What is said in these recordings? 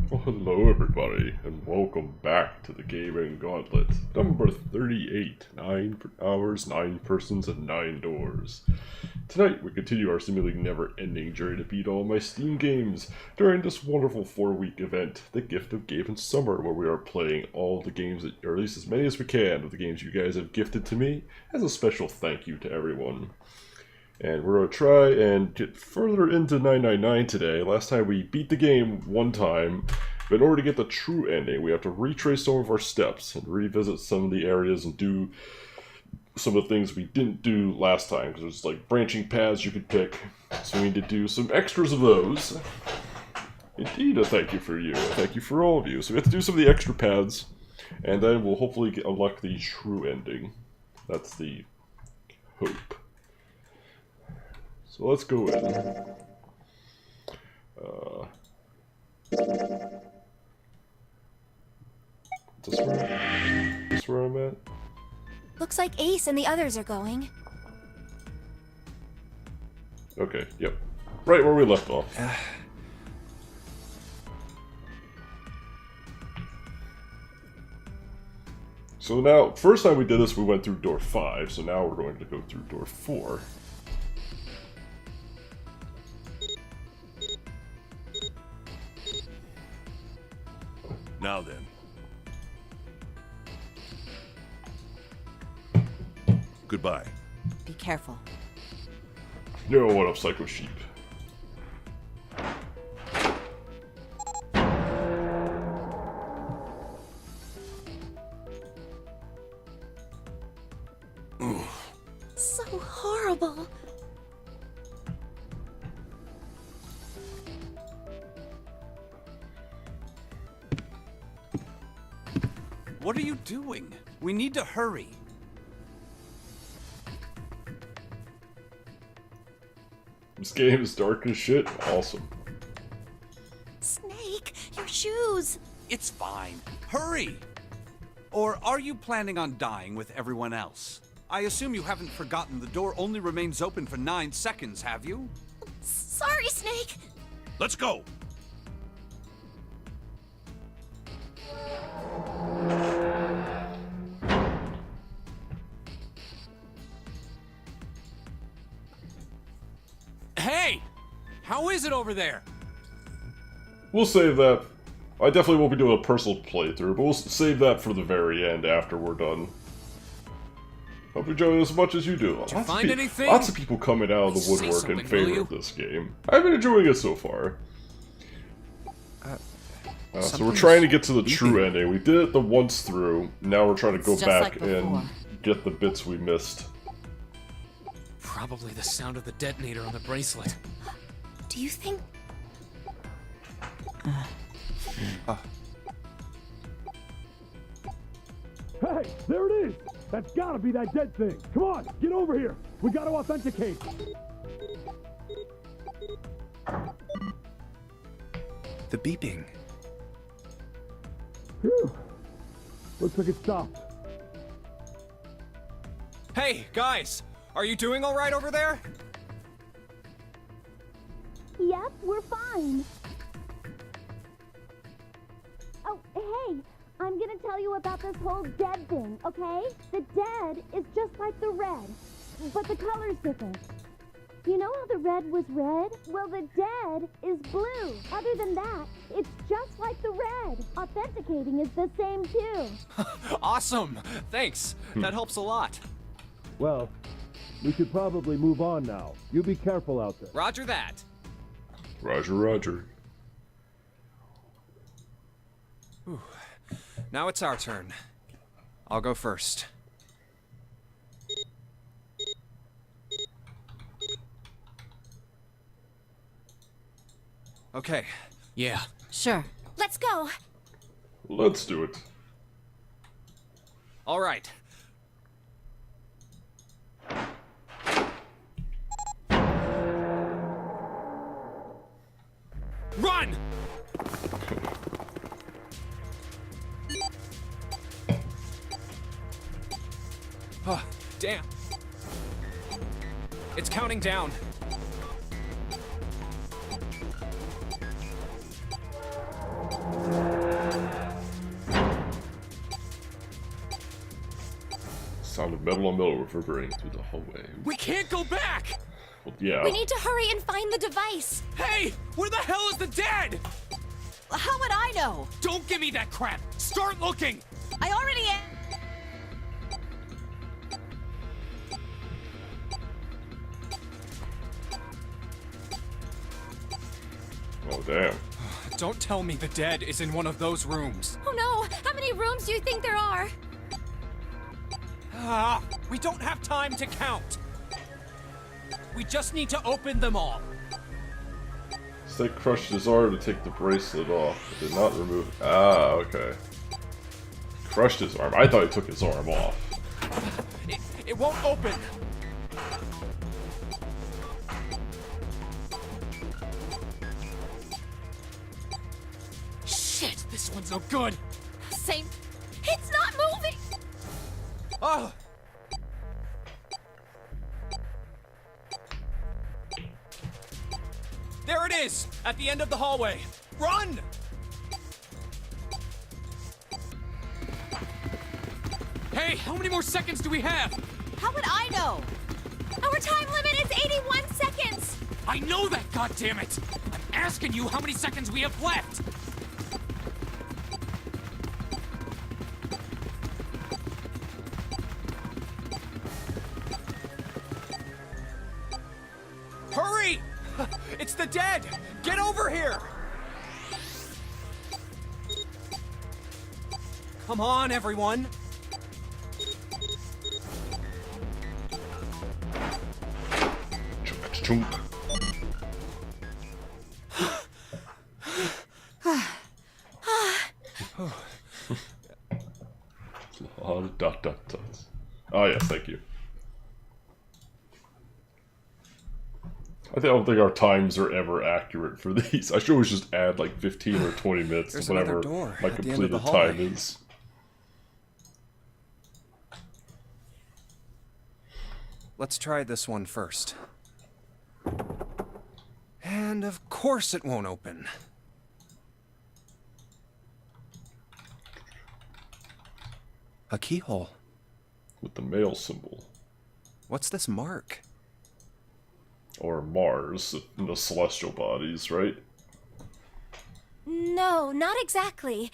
Well, hello everybody, and welcome back to the Gaben Gauntlet, number 38, 9 hours, 9 persons, and 9 doors. Tonight, we continue our seemingly never-ending journey to beat all my Steam games during this wonderful 4-week event, The Gift of Gaben Summer, where we are playing all the games, or at least as many as we can, of the games you guys have gifted to me, as a special thank you to everyone. And we're going to try and get further into 999 today. Last time we beat the game one time, but in order to get the true ending, we have to retrace some of our steps and revisit some of the areas and do some of the things we didn't do last time, because there's like branching paths you could pick. So we need to do some extras of those. Indeed, a thank you for you. A thank you for all of you. So we have to do some of the extra paths, and then we'll hopefully unlock the true ending. That's the hope. So let's go in. This where I'm at? Looks like Ace and the others are going. Okay, yep. Right where we left off. So now, first time we did this, we went through door 5, so now we're going to go through door 4. Now then. Goodbye. Be careful. Yo, what up, Psycho Sheep? So horrible. What are you doing? We need to hurry. This game is dark as shit. Awesome. Snake, your shoes. It's fine. Hurry! Or are you planning on dying with everyone else? I assume you haven't forgotten the door only remains open for 9 seconds, have you? Sorry, Snake. Let's go! Hey! How is it over there? We'll save that. I definitely won't be doing a personal playthrough, but we'll save that for the very end after we're done. Hope you enjoy it as much as you do. Did you find anything? Lots of people coming out of the Say woodwork in something, will favor you? of this game. I've been enjoying it so far. So we're trying to get to the true ending. We did it the once through. Now we're trying to go It's just back like and before. get the bits we missed. Probably the sound of the detonator on the bracelet. Do you think... Hey, there it is! That's gotta be that dead thing! Come on, get over here! We gotta authenticate! The beeping. Phew. Looks like it stopped. Hey, guys! Are you doing alright over there? Yep, we're fine. Oh, hey, I'm gonna tell you about this whole dead thing, okay? The dead is just like the red, but the color's different. You know how the red was red? Well, the dead is blue. Other than that, it's just like the red. Authenticating is the same too. Awesome! Thanks. That helps a lot. Well, we should probably move on now. You be careful out there. Roger that. Roger, roger. Now it's our turn. I'll go first. Okay. Yeah. Sure. Let's go. Let's do it. All right. Run! Oh, damn. It's counting down. sound of metal on metal reverberating through the hallway. We can't go back! Well, yeah. We need to hurry and find the device. Hey! Where the hell is the dead? How would I know? Don't give me that crap! Start looking! I already am. Oh, damn. Don't tell me the dead is in one of those rooms. Oh no! How many rooms do you think there are? We don't have time to count. We just need to open them all. Snake crushed his arm to take the bracelet off, but did not remove. Ah, okay. Crushed his arm. I thought he took his arm off. It won't open. Shit, this one's no good. Same. It's not moving! Oh. There it is, at the end of the hallway. Run! Hey, how many more seconds do we have? How would I know? Our time limit is 81 seconds! I know that, goddammit! I'm asking you how many seconds we have left! Hurry! It's the dead! Get over here! Come on, everyone! Chunk. A lot of dot dot dots. Oh yes, thank you. I don't think our times are ever accurate for these. I should always just add like 15 or 20 minutes There's to whatever another door my at the end of completed the time hallway. is. Let's try this one first. And of course it won't open. A keyhole. With the male symbol. What's this mark? Or Mars in the celestial bodies, right? No, not exactly.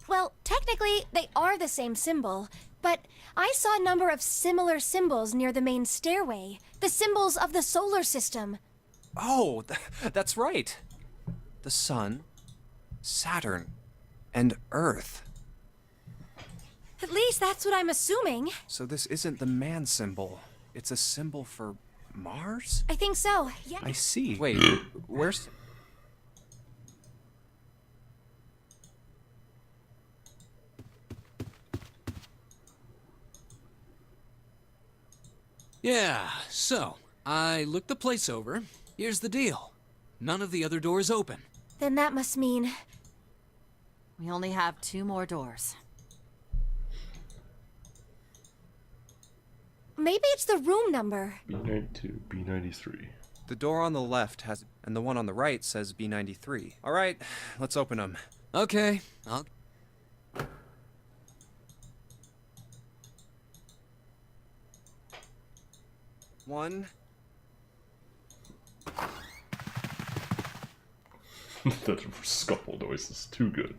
Well, technically, they are the same symbol, but I saw a number of similar symbols near the main stairway. The symbols of the solar system. Oh, that's right. The Sun, Saturn, and Earth. At least that's what I'm assuming. So this isn't the man symbol. It's a symbol for Mars? I think so, yeah. I see. Wait, where's... Yeah, so, I looked the place over. Here's the deal. None of the other doors open. Then that must mean... We only have 2 more doors. Maybe it's the room number. B92, B93. The door on the left has... and the one on the right says B93. All right, let's open them. Okay, I'll... One. That scuffle noise is too good.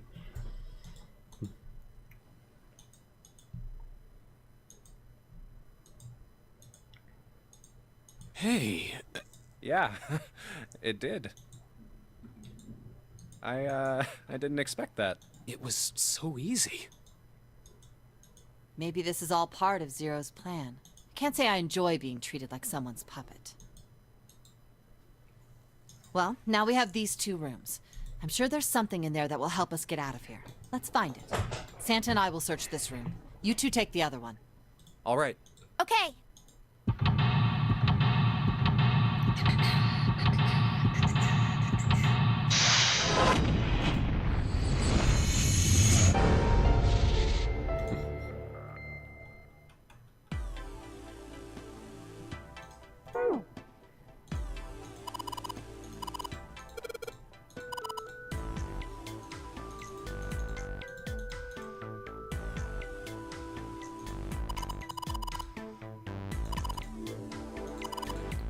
Hey, Yeah, it did. I didn't expect that. it was so easy. Maybe this is all part of Zero's plan. Can't say I enjoy being treated like someone's puppet. Well, now we have these 2 rooms. I'm sure there's something in there that will help us get out of here. Let's find it. Santa and I will search this room. You 2 take the other one. All right. Okay.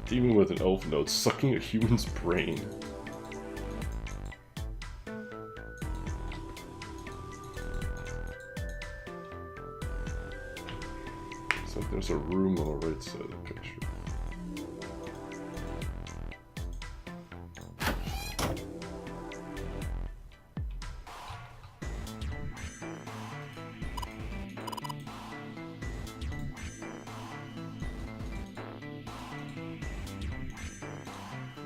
Demon with an elf note sucking a human's brain. Looks like there's a room on the right side of the picture.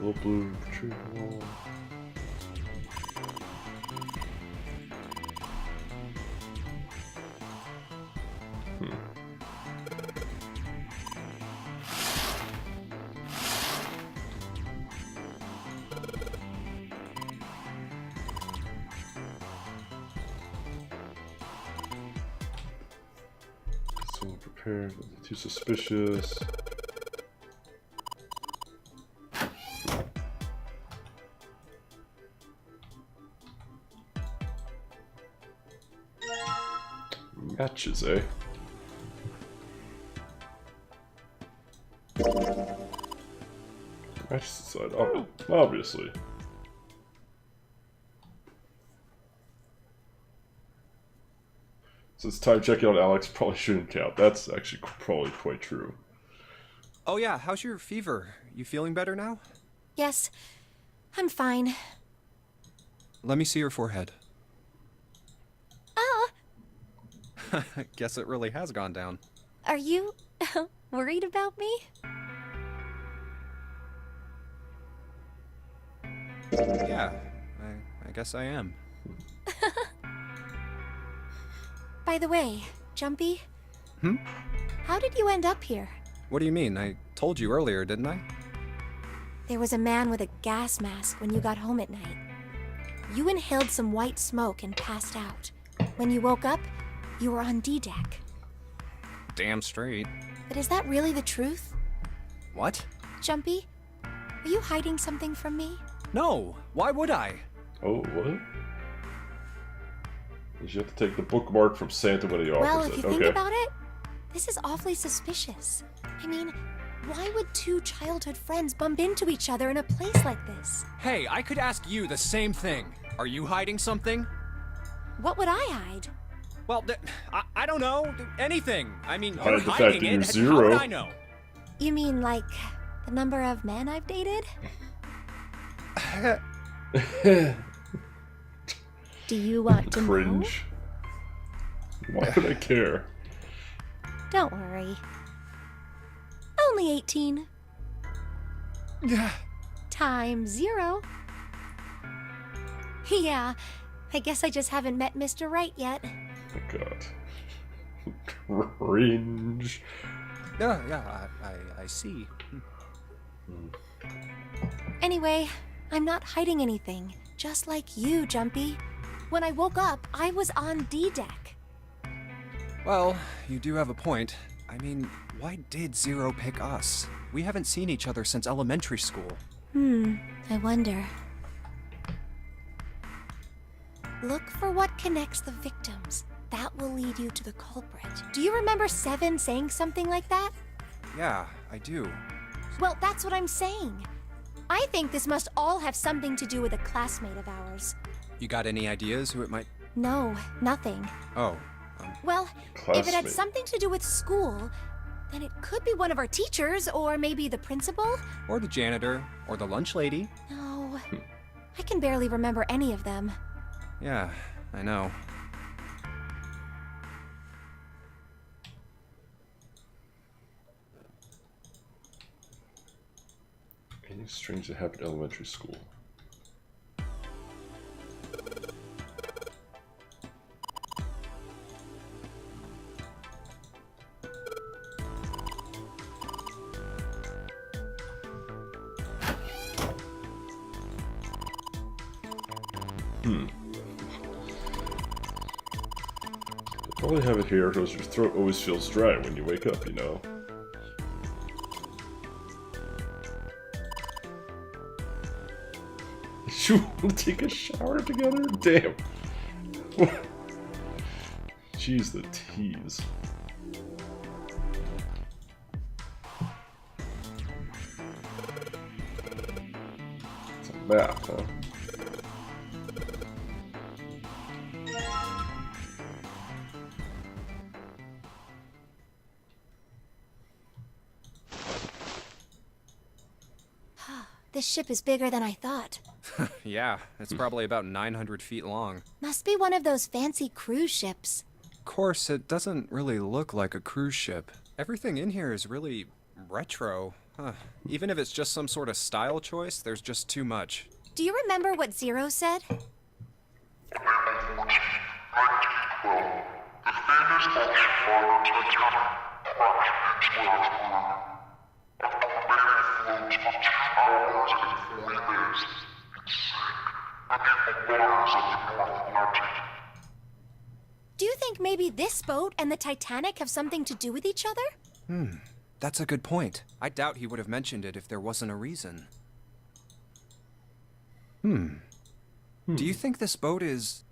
Little blue tree wall. So prepared, too suspicious. Matches, eh? Matches inside, obviously. So it's time checking out Alex probably shouldn't count. That's actually probably quite true. Oh yeah, how's your fever? You feeling better now? Yes, I'm fine. Let me see your forehead. Oh, Guess it really has gone down. are you worried about me? Yeah, I guess I am. By the way, Jumpy, Hmm? how did you end up here? What do you mean? I told you earlier, didn't I? There was a man with a gas mask when you got home at night. You inhaled some white smoke and passed out. When you woke up, you were on D-Deck. Damn straight. But is that really the truth? What? Jumpy, are you hiding something from me? No, why would I? Oh, what? You have to take the bookmark from Santa when he offers Well, it. if you think about it, this is awfully suspicious. I mean, why would two childhood friends bump into each other in a place like this? Hey, I could ask you the same thing. Are you hiding something? What would I hide? Well, I don't know. Anything. I mean, Hide you're the fact hiding that you're it. zero. How would I know? You mean like the number of men I've dated? Do you want to know? Cringe. Why would I care? Don't worry. Only 18. Yeah. Times 0. Yeah, I guess I just haven't met Mr. Right yet. Oh god. Cringe. Yeah, I see. Anyway, I'm not hiding anything. Just like you, Jumpy. When I woke up, I was on D-Deck. Well, you do have a point. I mean, why did Zero pick us? We haven't seen each other since elementary school. I wonder. Look for what connects the victims. That will lead you to the culprit. Do you remember Seven saying something like that? Yeah, I do. Well, that's what I'm saying. I think this must all have something to do with a classmate of ours. You got any ideas who it might... No, nothing. Oh, Well, if it had Classmate. something to do with school, then it could be one of our teachers, or maybe the principal. or the janitor, or the lunch lady. No, I can barely remember any of them. Yeah, I know. Anything strange that happened in elementary school? I probably have it here because your throat always feels dry when you wake up, you know. You want to take a shower together? Damn. Jeez, the tease. map, huh? This ship is bigger than I thought. Yeah, it's probably about 900 feet long. Must be one of those fancy cruise ships. Of course, it doesn't really look like a cruise ship. Everything in here is really retro. Even if it's just some sort of style choice, there's just too much. Do you remember what Zero said? Do you think maybe this boat and the Titanic have something to do with each other? That's a good point. I doubt he would have mentioned it if there wasn't a reason. Do you think this boat is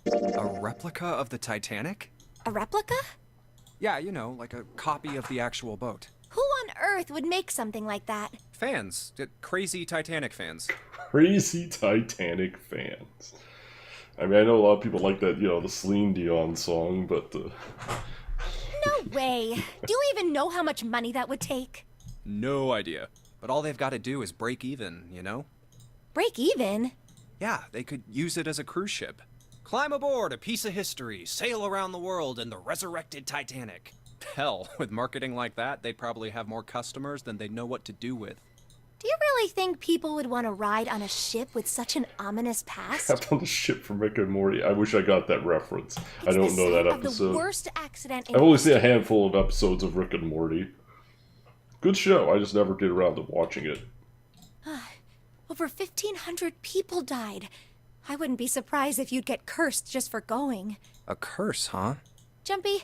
a replica of the Titanic? A replica? Yeah, you know, like a copy of the actual boat. Who on earth would make something like that? Fans. Crazy Titanic fans. Crazy Titanic fans. I mean, I know a lot of people like that, you know, the Celine Dion song, but... No way. Do you even know how much money that would take? No idea. But all they've got to do is break even, you know? Break even? Yeah, they could use it as a cruise ship. Climb aboard a piece of history, sail around the world in the resurrected Titanic. Hell, with marketing like that, they'd probably have more customers than they'd know what to do with. Do you really think people would want to ride on a ship with such an ominous past? Kept on the ship from Rick and Morty. I wish I got that reference. I don't know that episode. The worst accident in I've only seen a handful of episodes of Rick and Morty. Good show. I just never get around to watching it. Over 1,500 people died. I wouldn't be surprised if you'd get cursed just for going. A curse, huh? Jumpy,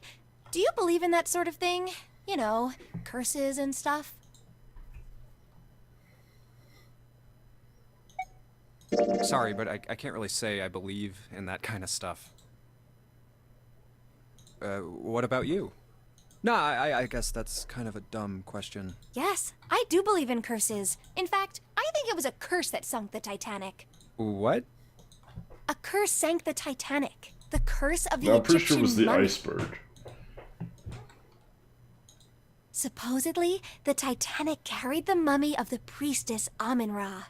do you believe in that sort of thing? You know, curses and stuff? Sorry, but I can't really say I believe in that kind of stuff. What about you? No, I guess that's kind of a dumb question. Yes, I do believe in curses. In fact, I think it was a curse that sunk the Titanic. What? A curse sank the Titanic. The curse of the No, I'm pretty sure Egyptian it was the mummy. iceberg. Supposedly, the Titanic carried the mummy of the priestess Amun-Ra,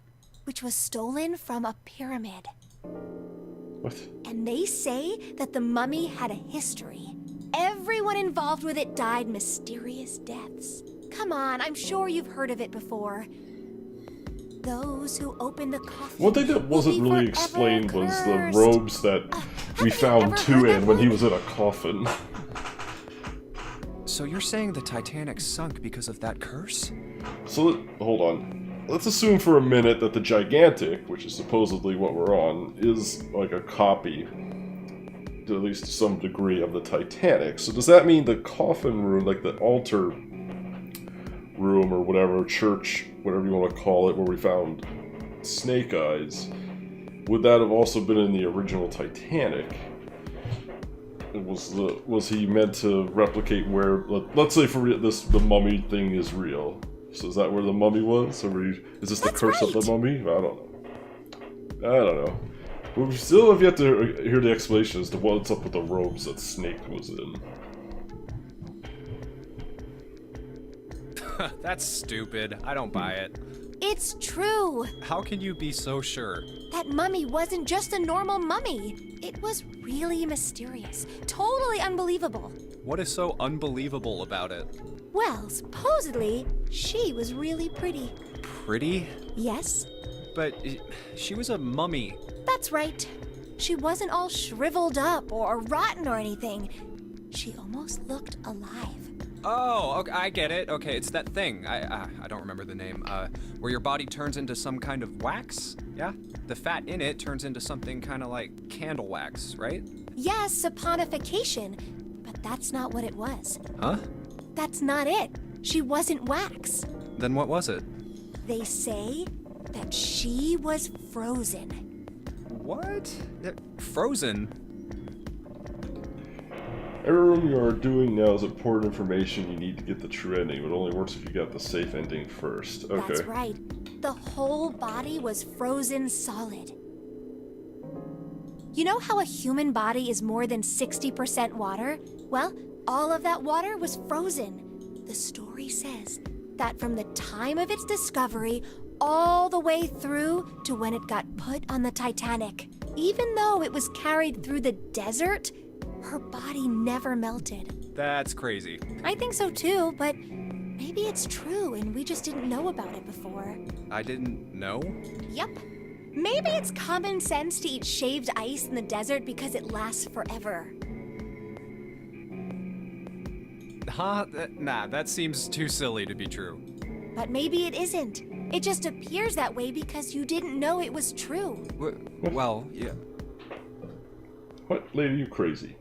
which was stolen from a pyramid. What? And they say that the mummy had a history. Everyone involved with it died mysterious deaths. Come on, I'm sure you've heard of it before. Those who opened the coffin. One thing that wasn't will be really forever explained was the cursed. robes that we Haven't you found ever two heard that in when he one? was in a coffin. So you're saying the Titanic sunk because of that curse? So, hold on. Let's assume for a minute that the Gigantic, which is supposedly what we're on, is like a copy, to at least to some degree, of the Titanic. So does that mean the coffin room, like the altar room or whatever, church, whatever you want to call it, where we found Snake Eyes, would that have also been in the original Titanic? Was he meant to replicate where, let's say for this, the mummy thing is real. So is that where the mummy was? Or is this the That's curse of the right. mummy? I don't know. But we still have yet to hear the explanation as to what's up with the robes that Snake was in. That's stupid. I don't buy it. It's true. How can you be so sure? That mummy wasn't just a normal mummy. It was really mysterious. Totally unbelievable. What is so unbelievable about it? Well, supposedly, she was really pretty. Pretty? Yes, But she was a mummy. that's right. She wasn't all shriveled up or rotten or anything. She almost looked alive. Oh, okay, I get it. Okay, it's that thing. I don't remember the name. Where your body turns into some kind of wax? Yeah? The fat in it turns into something kind of like candle wax, right? Yes, saponification, but that's not what it was. Huh? That's not it. She wasn't wax. Then what was it? They say that she was frozen. What? Frozen? Every room you are doing now is important information. You need to get the true ending, but it only works if you got the safe ending first. Okay. That's right. The whole body was frozen solid. You know how a human body is more than 60% water? Well, all of that water was frozen. The story says that from the time of its discovery all the way through to when it got put on the Titanic, even though it was carried through the desert, her body never melted. That's crazy. I think so too, but maybe it's true and we just didn't know about it before. I didn't know? Yep. Maybe it's common sense to eat shaved ice in the desert because it lasts forever. Huh? Nah, that seems too silly to be true. But maybe it isn't. It just appears that way because you didn't know it was true. Well, yeah. What? Lady, you crazy?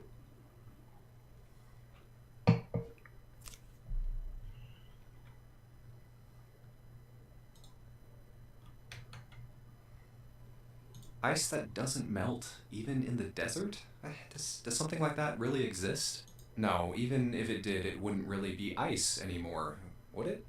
Ice that doesn't melt, even in the desert? Does something like that really exist? No, even if it did, it wouldn't really be ice anymore, would it?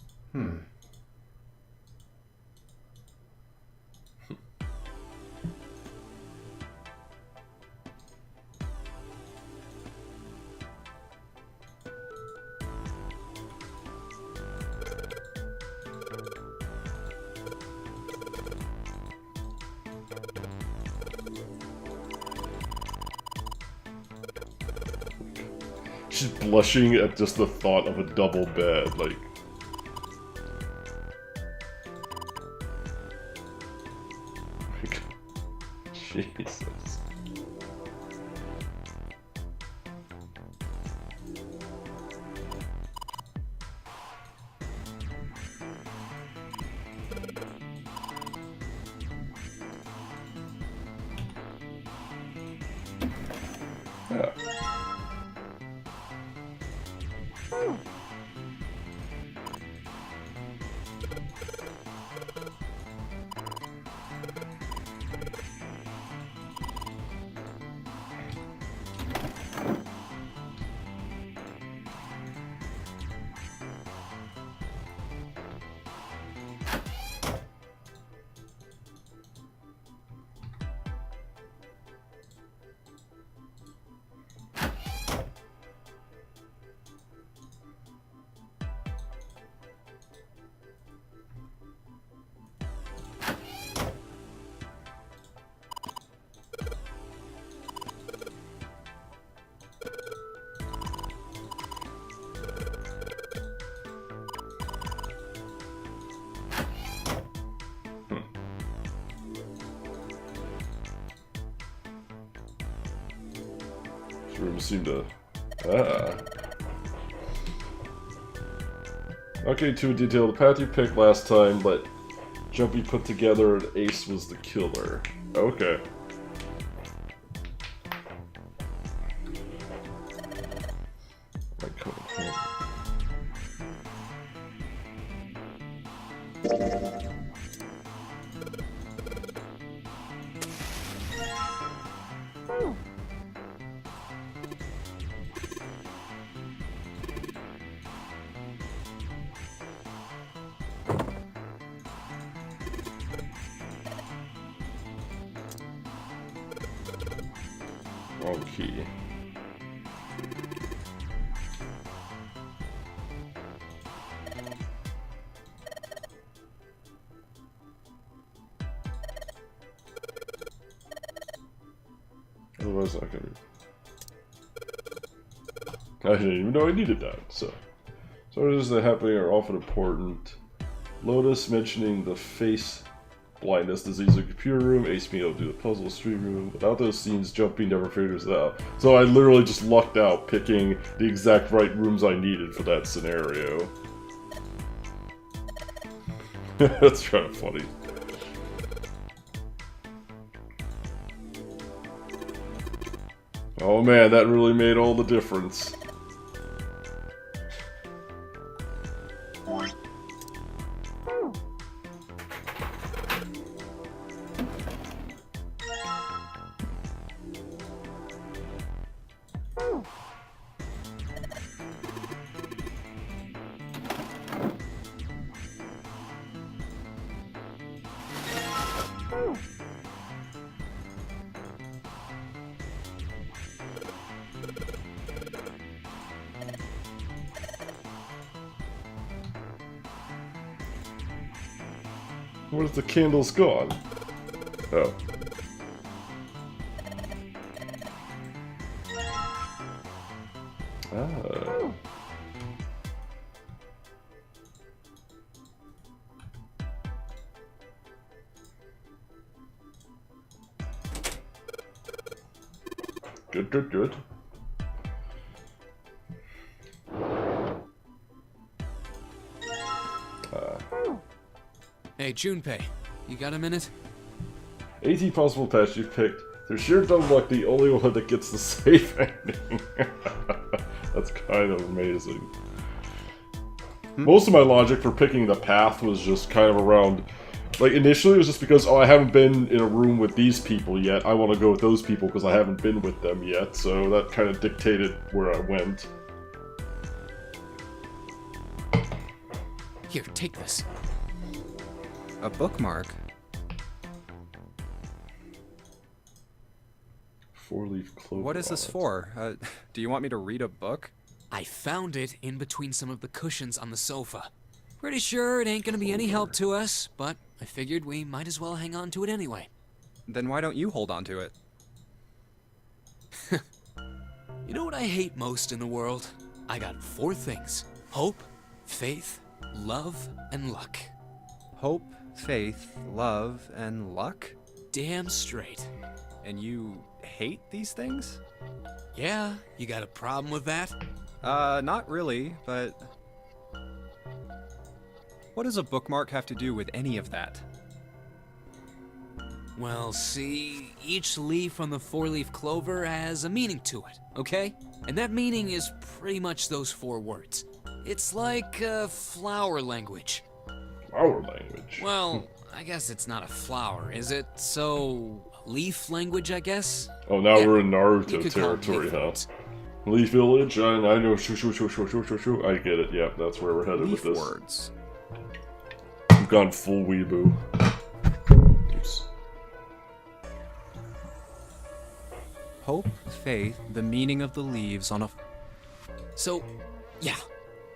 She's blushing at just the thought of a double bed, like... Jesus. Yeah. This room seemed to... Okay, too detailed. The path you picked last time, but Jumpy put together and Ace was the killer. Okay. Wrong key. Otherwise, I didn't even know I needed that. So is that happening are often important. Lotus mentioning the face blindness disease in the computer room, Ace being able to do the puzzle stream room. Without those scenes, Jumpy never figures it out. So I literally just lucked out picking the exact right rooms I needed for that scenario. That's kind of funny. Oh man, that really made all the difference. Where's the candles gone? Oh. Ah. Good, good, good. Hey, Junpei, you got a minute? 18 possible paths you've picked. They're sure to unlock the only one that gets the safe ending. That's kind of amazing. Most of my logic for picking the path was just kind of around... Like, initially it was just because, oh, I haven't been in a room with these people yet. I want to go with those people because I haven't been with them yet. So that kind of dictated where I went. Here, take this. A bookmark? 4-leaf clover. What is this for? Do you want me to read a book? I found it in between some of the cushions on the sofa. Pretty sure it ain't gonna be any help to us, but I figured we might as well hang on to it anyway. Then why don't you hold on to it? You know what I hate most in the world? I got 4 things. Hope, faith, love, and luck. Hope, faith, love, and luck? Damn straight. And you hate these things? Yeah, you got a problem with that? Not really, but... What does a bookmark have to do with any of that? Well, see, each leaf on the 4-leaf clover has a meaning to it, okay? And that meaning is pretty much those 4 words. It's like flower language. Flower language? Well, I guess it's not a flower, is it? So, leaf language, I guess? Oh, now Yeah, we're in you Naruto could call it territory, leaf huh? words. Leaf Village, I know, shoo. I get it, yeah, that's where we're headed Leaf with this. words. We've gone full weeaboo. Oops. Hope, faith, the meaning of the leaves on a... So, yeah,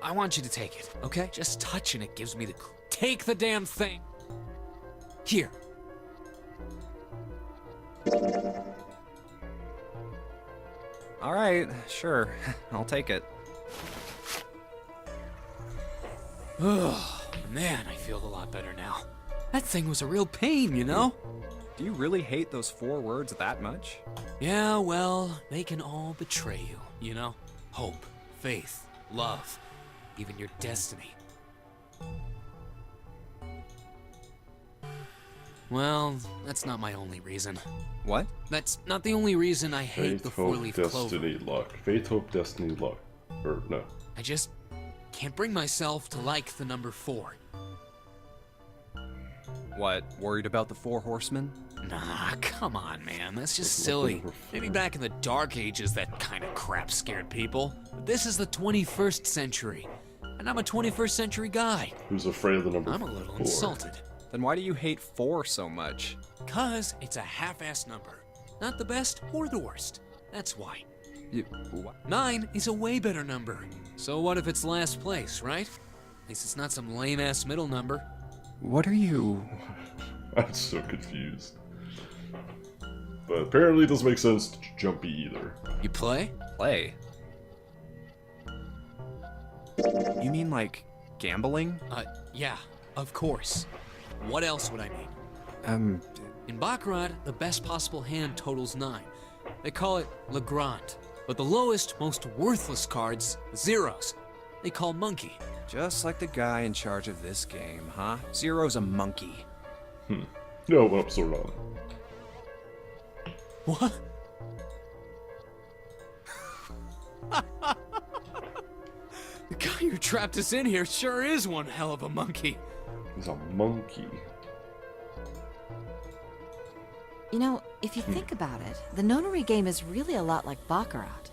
I want you to take it, okay? Just touching it gives me the... Take the damn thing! Here. Alright, sure. I'll take it. Oh, man, I feel a lot better now. That thing was a real pain, you know? Do you really hate those 4 words that much? Yeah, well, they can all betray you, you know? Hope, faith, love, even your destiny. Well, that's not my only reason. What? That's not the only reason I hate Faith, the hope, 4-leaf destiny, clover. luck. Faith, hope, destiny, luck. Or, no. I just can't bring myself to like the number 4. What, worried about the 4 horsemen? Nah, come on, man. That's just Doesn't silly. look like Maybe back in the Dark Ages, that kind of crap scared people. But this is the 21st century, and I'm a 21st century guy. Who's afraid of the number I'm a little 4? insulted. Then why do you hate 4 so much? 'Cause it's a half-ass number. Not the best or the worst. That's why. What? 9 is a way better number. So what if it's last place, right? At least it's not some lame-ass middle number. What are you... I'm so confused. But apparently it doesn't make sense to Jumpy either. You play? play? You mean like gambling? Yeah, of course. What else would I mean? In Baccarat, the best possible hand totals 9. They call it Le Grand. But the lowest, most worthless cards, zeros, they call Monkey. Just like the guy in charge of this game, huh? Zero's a monkey. No, well, sort of. What? The guy who trapped us in here sure is one hell of a monkey. He's a monkey. You know, if you think about it, the nonary game is really a lot like Baccarat.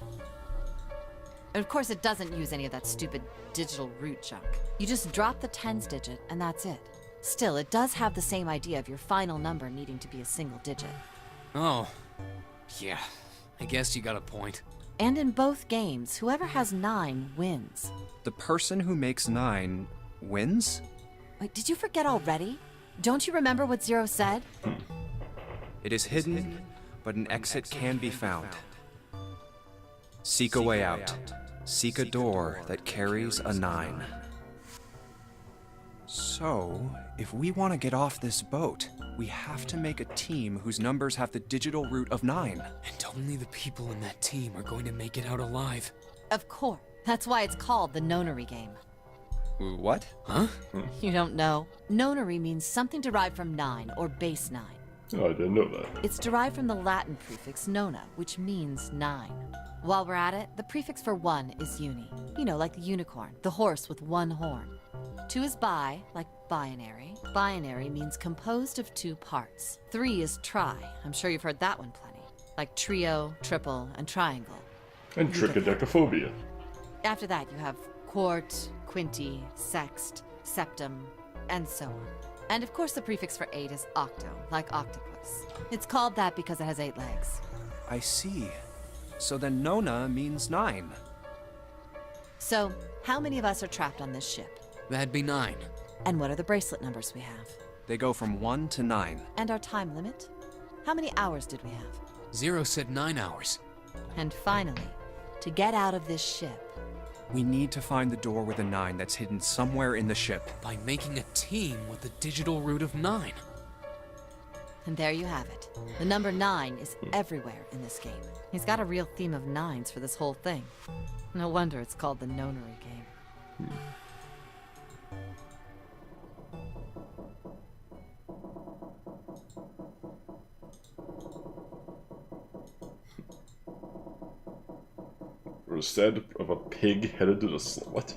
Of course, it doesn't use any of that stupid digital root junk. You just drop the tens digit, and that's it. Still, it does have the same idea of your final number needing to be a single digit. Oh, yeah, I guess you got a point. And in both games, whoever has 9 wins. The person who makes 9 wins? Wait, did you forget already? Don't you remember what Zero said? It is hidden, but an exit can be found. Seek a way out. Seek a door that carries a 9. So, if we want to get off this boat, we have to make a team whose numbers have the digital root of 9. And only the people in that team are going to make it out alive. Of course. That's why it's called the nonary game. What? Huh? You don't know? Nonary means something derived from 9 or base 9. Oh, I didn't know that. It's derived from the Latin prefix nona, which means 9. While we're at it, the prefix for 1 is uni. You know, like the unicorn, the horse with 1 horn. 2 is bi, like binary. Binary means composed of 2 parts. 3 is tri. I'm sure you've heard that one plenty. Like trio, triple, and triangle. And trichodecaphobia. After that, you have quart, quinti, sext, septum, and so on. And of course, the prefix for 8 is octo, like octopus. It's called that because it has 8 legs. I see. So then Nona means 9. So, how many of us are trapped on this ship? That'd be 9. And what are the bracelet numbers we have? They go from 1 to 9. And our time limit? How many hours did we have? Zero said 9 hours. And finally, to get out of this ship, we need to find the door with a 9 that's hidden somewhere in the ship. By making a team with the digital root of 9. And there you have it. The number 9 is everywhere in this game. He's got a real theme of 9s for this whole thing. No wonder it's called the nonary game. Or instead of a pig headed to the what?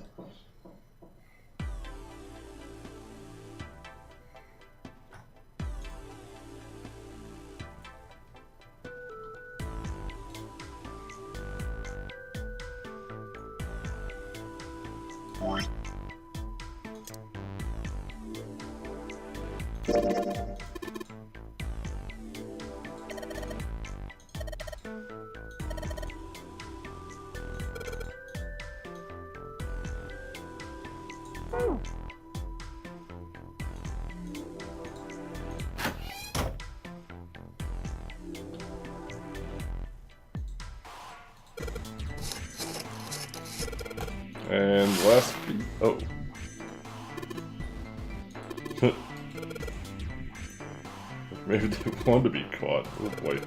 And last beat. Oh. Maybe they want to be caught. Oh boy.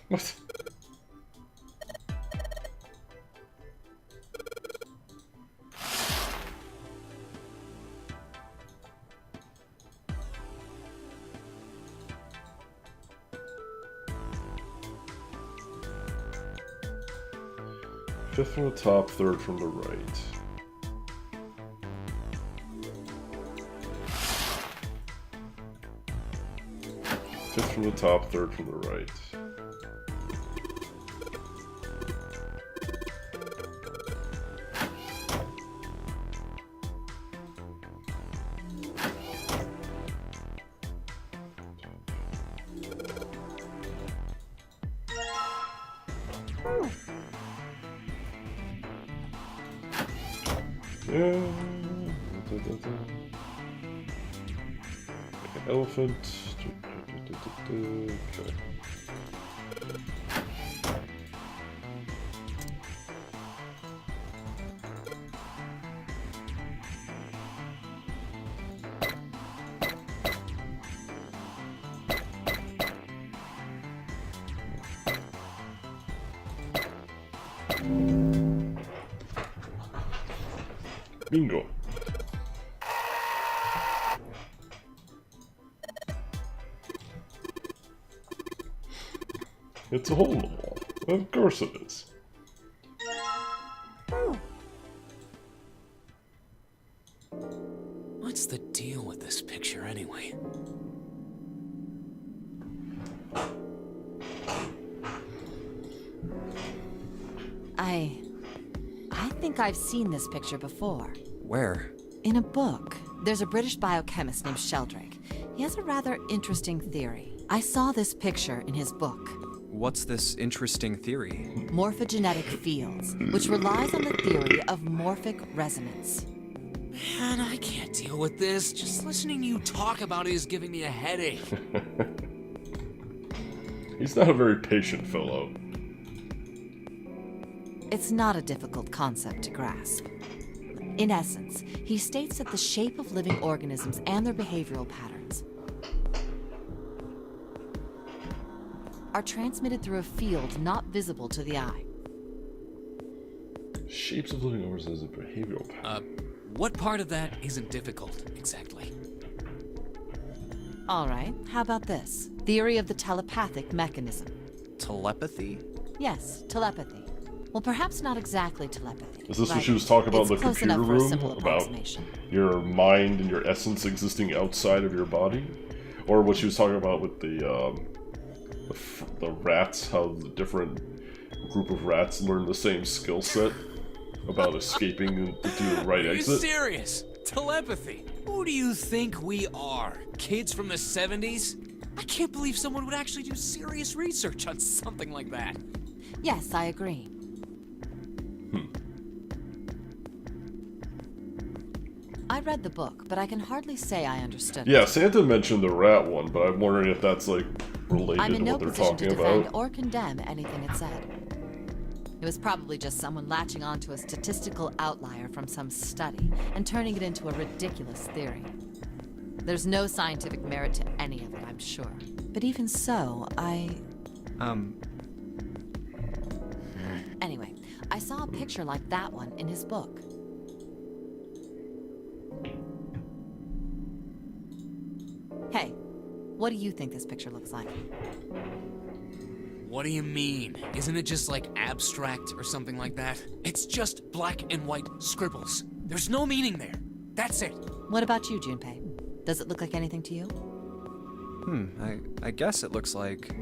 What? Fifth from the top, third from the right. Fifth from the top, third from the right. Yeah. Like an elephant. Okay. Bingo. It's a hole in the wall. Of course it is. What's the deal with this picture anyway? I think I've seen this picture before. Where? In a book. There's a British biochemist named Sheldrake. He has a rather interesting theory. I saw this picture in his book. What's this interesting theory? Morphogenetic fields, which relies on the theory of morphic resonance. Man, I can't deal with this. Just listening to you talk about it is giving me a headache. He's not a very patient fellow. It's not a difficult concept to grasp. In essence, he states that the shape of living organisms and their behavioral patterns are transmitted through a field not visible to the eye. Shapes of living organisms and behavioral patterns. What part of that isn't difficult, exactly? All right, how about this? Theory of the telepathic mechanism. Telepathy? Yes, telepathy. Well, perhaps not exactly telepathy. Is this what she was talking about in the close computer enough for a room? simple About approximation. your mind and your essence existing outside of your body? Or what she was talking about with the rats, how the different group of rats learn the same skill set about escaping to do the right Are you exit? serious? Telepathy? Who do you think we are? Kids from the 70s? I can't believe someone would actually do serious research on something like that. Yes, I agree. I read the book, but I can hardly say I understood Yeah, it. Santa mentioned the rat one, but I'm wondering if that's like related I'm in to no what they're position to talking defend about. or condemn anything it said. It was probably just someone latching onto a statistical outlier from some study and turning it into a ridiculous theory. There's no scientific merit to any of it, I'm sure. But even so, Anyway, I saw a picture like that one in his book. Hey, what do you think this picture looks like? What do you mean? Isn't it just like abstract or something like that? It's just black and white scribbles. There's no meaning there. That's it. What about you, Junpei? Does it look like anything to you? I guess it looks like...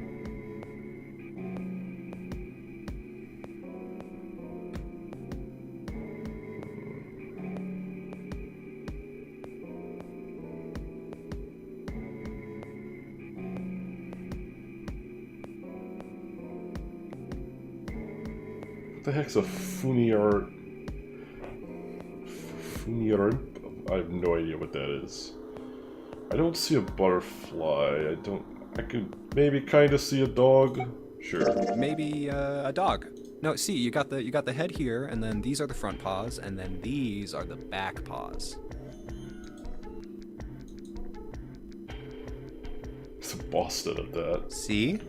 What the heck's a funiar? I have no idea what that is. I don't see a butterfly. I could maybe kind of see a dog. Sure. Maybe a dog. No, see, you got the head here, and then these are the front paws, and then these are the back paws. It's Boston at that. See?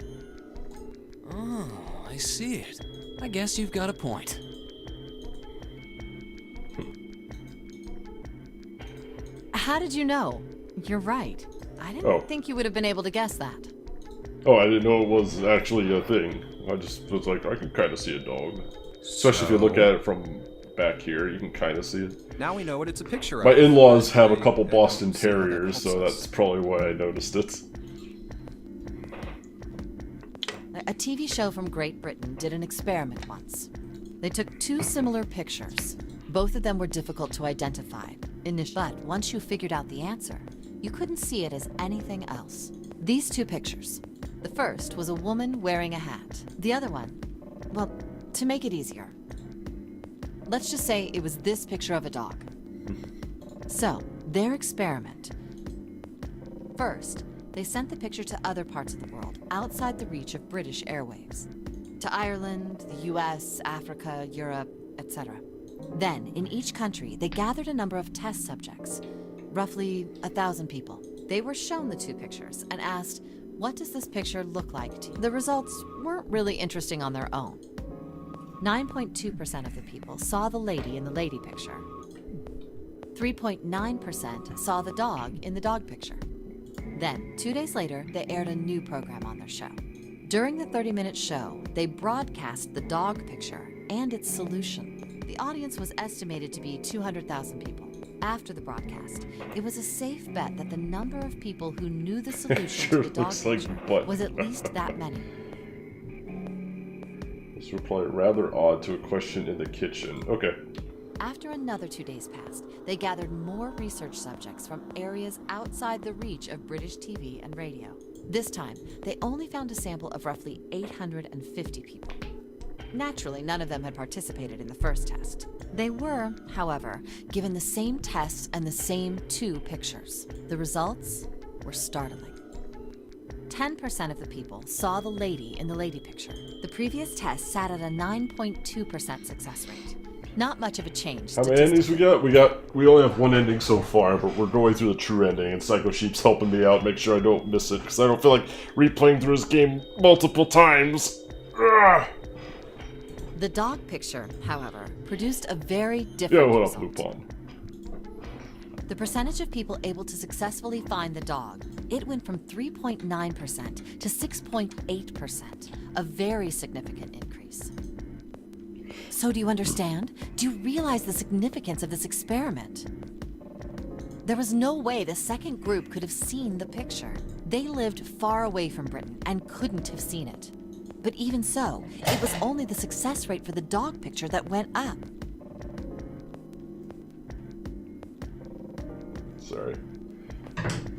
Oh, I see it. I guess you've got a point. How did you know? You're right. I didn't think you would have been able to guess that. Oh, I didn't know it was actually a thing. I just was like, I can kind of see a dog. Especially if you look at it from back here, you can kind of see it. Now we know what it's a picture of. My in-laws have a couple Boston Terriers, so that's probably why I noticed it. A TV show from Great Britain did an experiment once. They took two similar pictures. Both of them were difficult to identify initially, but once you figured out the answer, you couldn't see it as anything else. These two pictures. The first was a woman wearing a hat. The other one, well, to make it easier, let's just say it was this picture of a dog. So, their experiment. First, they sent the picture to other parts of the world, outside the reach of British airwaves. To Ireland, the US, Africa, Europe, etc. Then, in each country, they gathered a number of test subjects, roughly 1,000 people. They were shown the two pictures and asked, what does this picture look like to you? The results weren't really interesting on their own. 9.2% of the people saw the lady in the lady picture. 3.9% saw the dog in the dog picture. Then, 2 days later, they aired a new program on their show. During the 30-minute show, they broadcast the dog picture and its solution. The audience was estimated to be 200,000 people. After the broadcast, it was a safe bet that the number of people who knew the solution Sure to the dog looks like picture butt. was at least that many. This reply rather odd to a question in the kitchen. Okay. After another 2 days passed, they gathered more research subjects from areas outside the reach of British TV and radio. This time, they only found a sample of roughly 850 people. Naturally, none of them had participated in the first test. They were, however, given the same tests and the same 2 pictures. The results were startling. 10% of the people saw the lady in the lady picture. The previous test sat at a 9.2% success rate. Not much of a change. How many endings we got? We only have 1 ending so far, but we're going through the true ending, and Psycho Sheep's helping me out, make sure I don't miss it, because I don't feel like replaying through this game multiple times. Ugh. The dog picture, however, produced a very different what result. up, Lupin? The percentage of people able to successfully find the dog, it went from 3.9% to 6.8%, a very significant increase. So do you understand? Do you realize the significance of this experiment? There was no way the second group could have seen the picture. They lived far away from Britain and couldn't have seen it. But even so, it was only the success rate for the dog picture that went up. Sorry.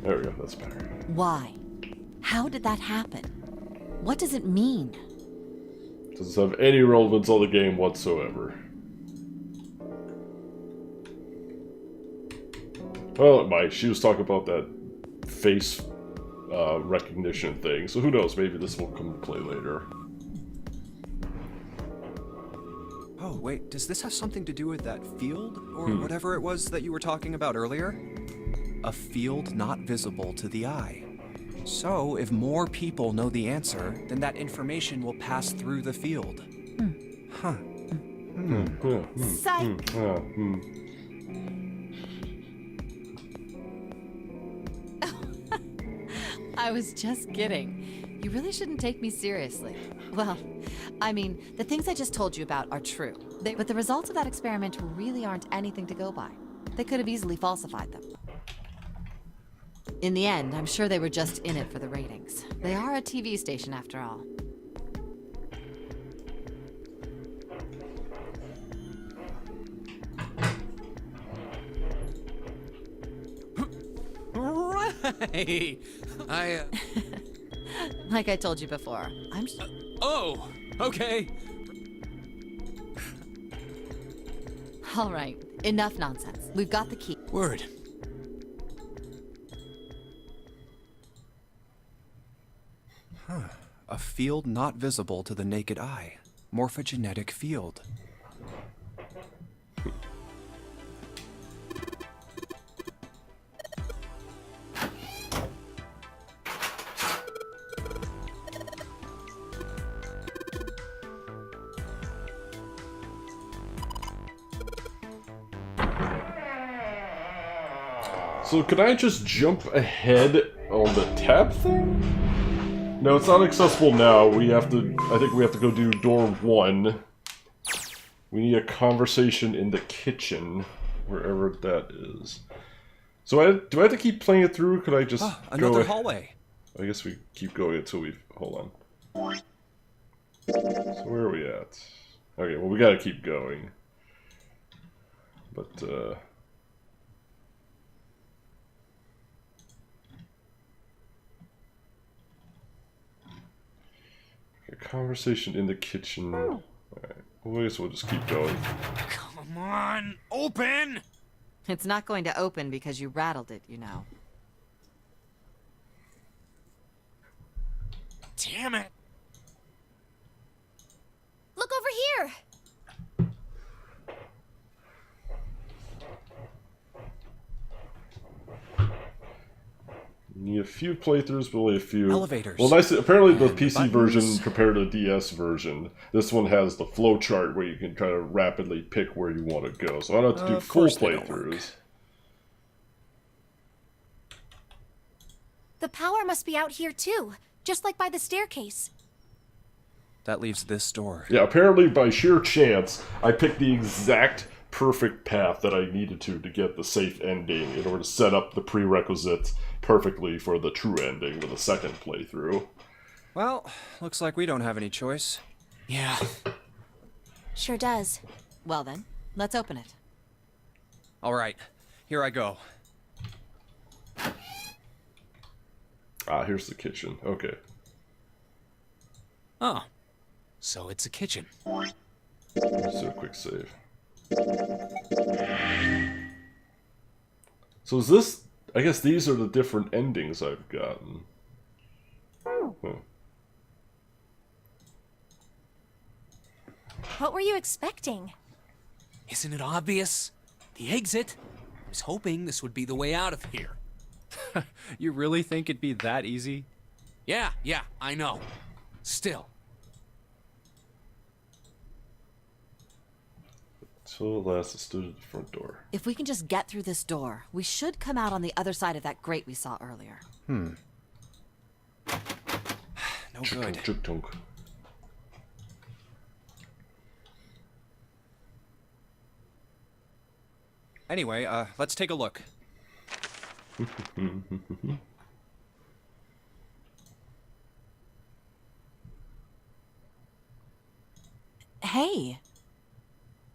There we go, that's better. Why? How did that happen? What does it mean? Doesn't have any relevance on the game whatsoever. Well, it might. She was talking about that face recognition thing, so who knows, maybe this will come to play later. Oh, wait, does this have something to do with that field? Or whatever it was that you were talking about earlier? A field not visible to the eye. So, if more people know the answer, then that information will pass through the field. Huh. Psych! I was just kidding. You really shouldn't take me seriously. Well, I mean, the things I just told you about are true. But the results of that experiment really aren't anything to go by. They could have easily falsified them. In the end, I'm sure they were just in it for the ratings. They are a TV station after all. Right! Like I told you before, Oh! Okay! All right, enough nonsense. We've got the key. Word. A field not visible to the naked eye. Morphogenetic field. So can I just jump ahead on the tab thing? No, it's not accessible now. We have to, I think we have to go do door 1. We need a conversation in the kitchen, wherever that is. So do I have to keep playing it through? Could I just another hallway. I guess we keep going until we, hold on. So where are we at? Okay, well we gotta keep going. But, a conversation in the kitchen. Alright, well, I guess we'll just keep going. Come on! Open! It's not going to open because you rattled it, you know. Damn it! Look over here! You need a few playthroughs, but only a few. Elevators. Well, nice. Apparently, the PC buttons. version compared to the DS version, this one has the flow chart where you can try to rapidly pick where you want to go. So I don't have to do full playthroughs. The power must be out here too, just like by the staircase. That leaves this door. Yeah, apparently by sheer chance, I picked the exact perfect path that I needed to get the safe ending in order to set up the prerequisites perfectly for the true ending with a second playthrough. Well, looks like we don't have any choice. Yeah, Sure does. Well then, let's open it. All right, here I go. Ah, here's the kitchen. Okay. Oh, so it's a kitchen. Let's do a quick save. So is this... I guess these are the different endings I've gotten. Huh. What were you expecting? Isn't it obvious? The exit. I was hoping this would be the way out of here. You really think it'd be that easy? Yeah, I know. Still. So at last it stood at the front door. If we can just get through this door, we should come out on the other side of that grate we saw earlier. No good. Chuk-tunk. Anyway, let's take a look. Hey!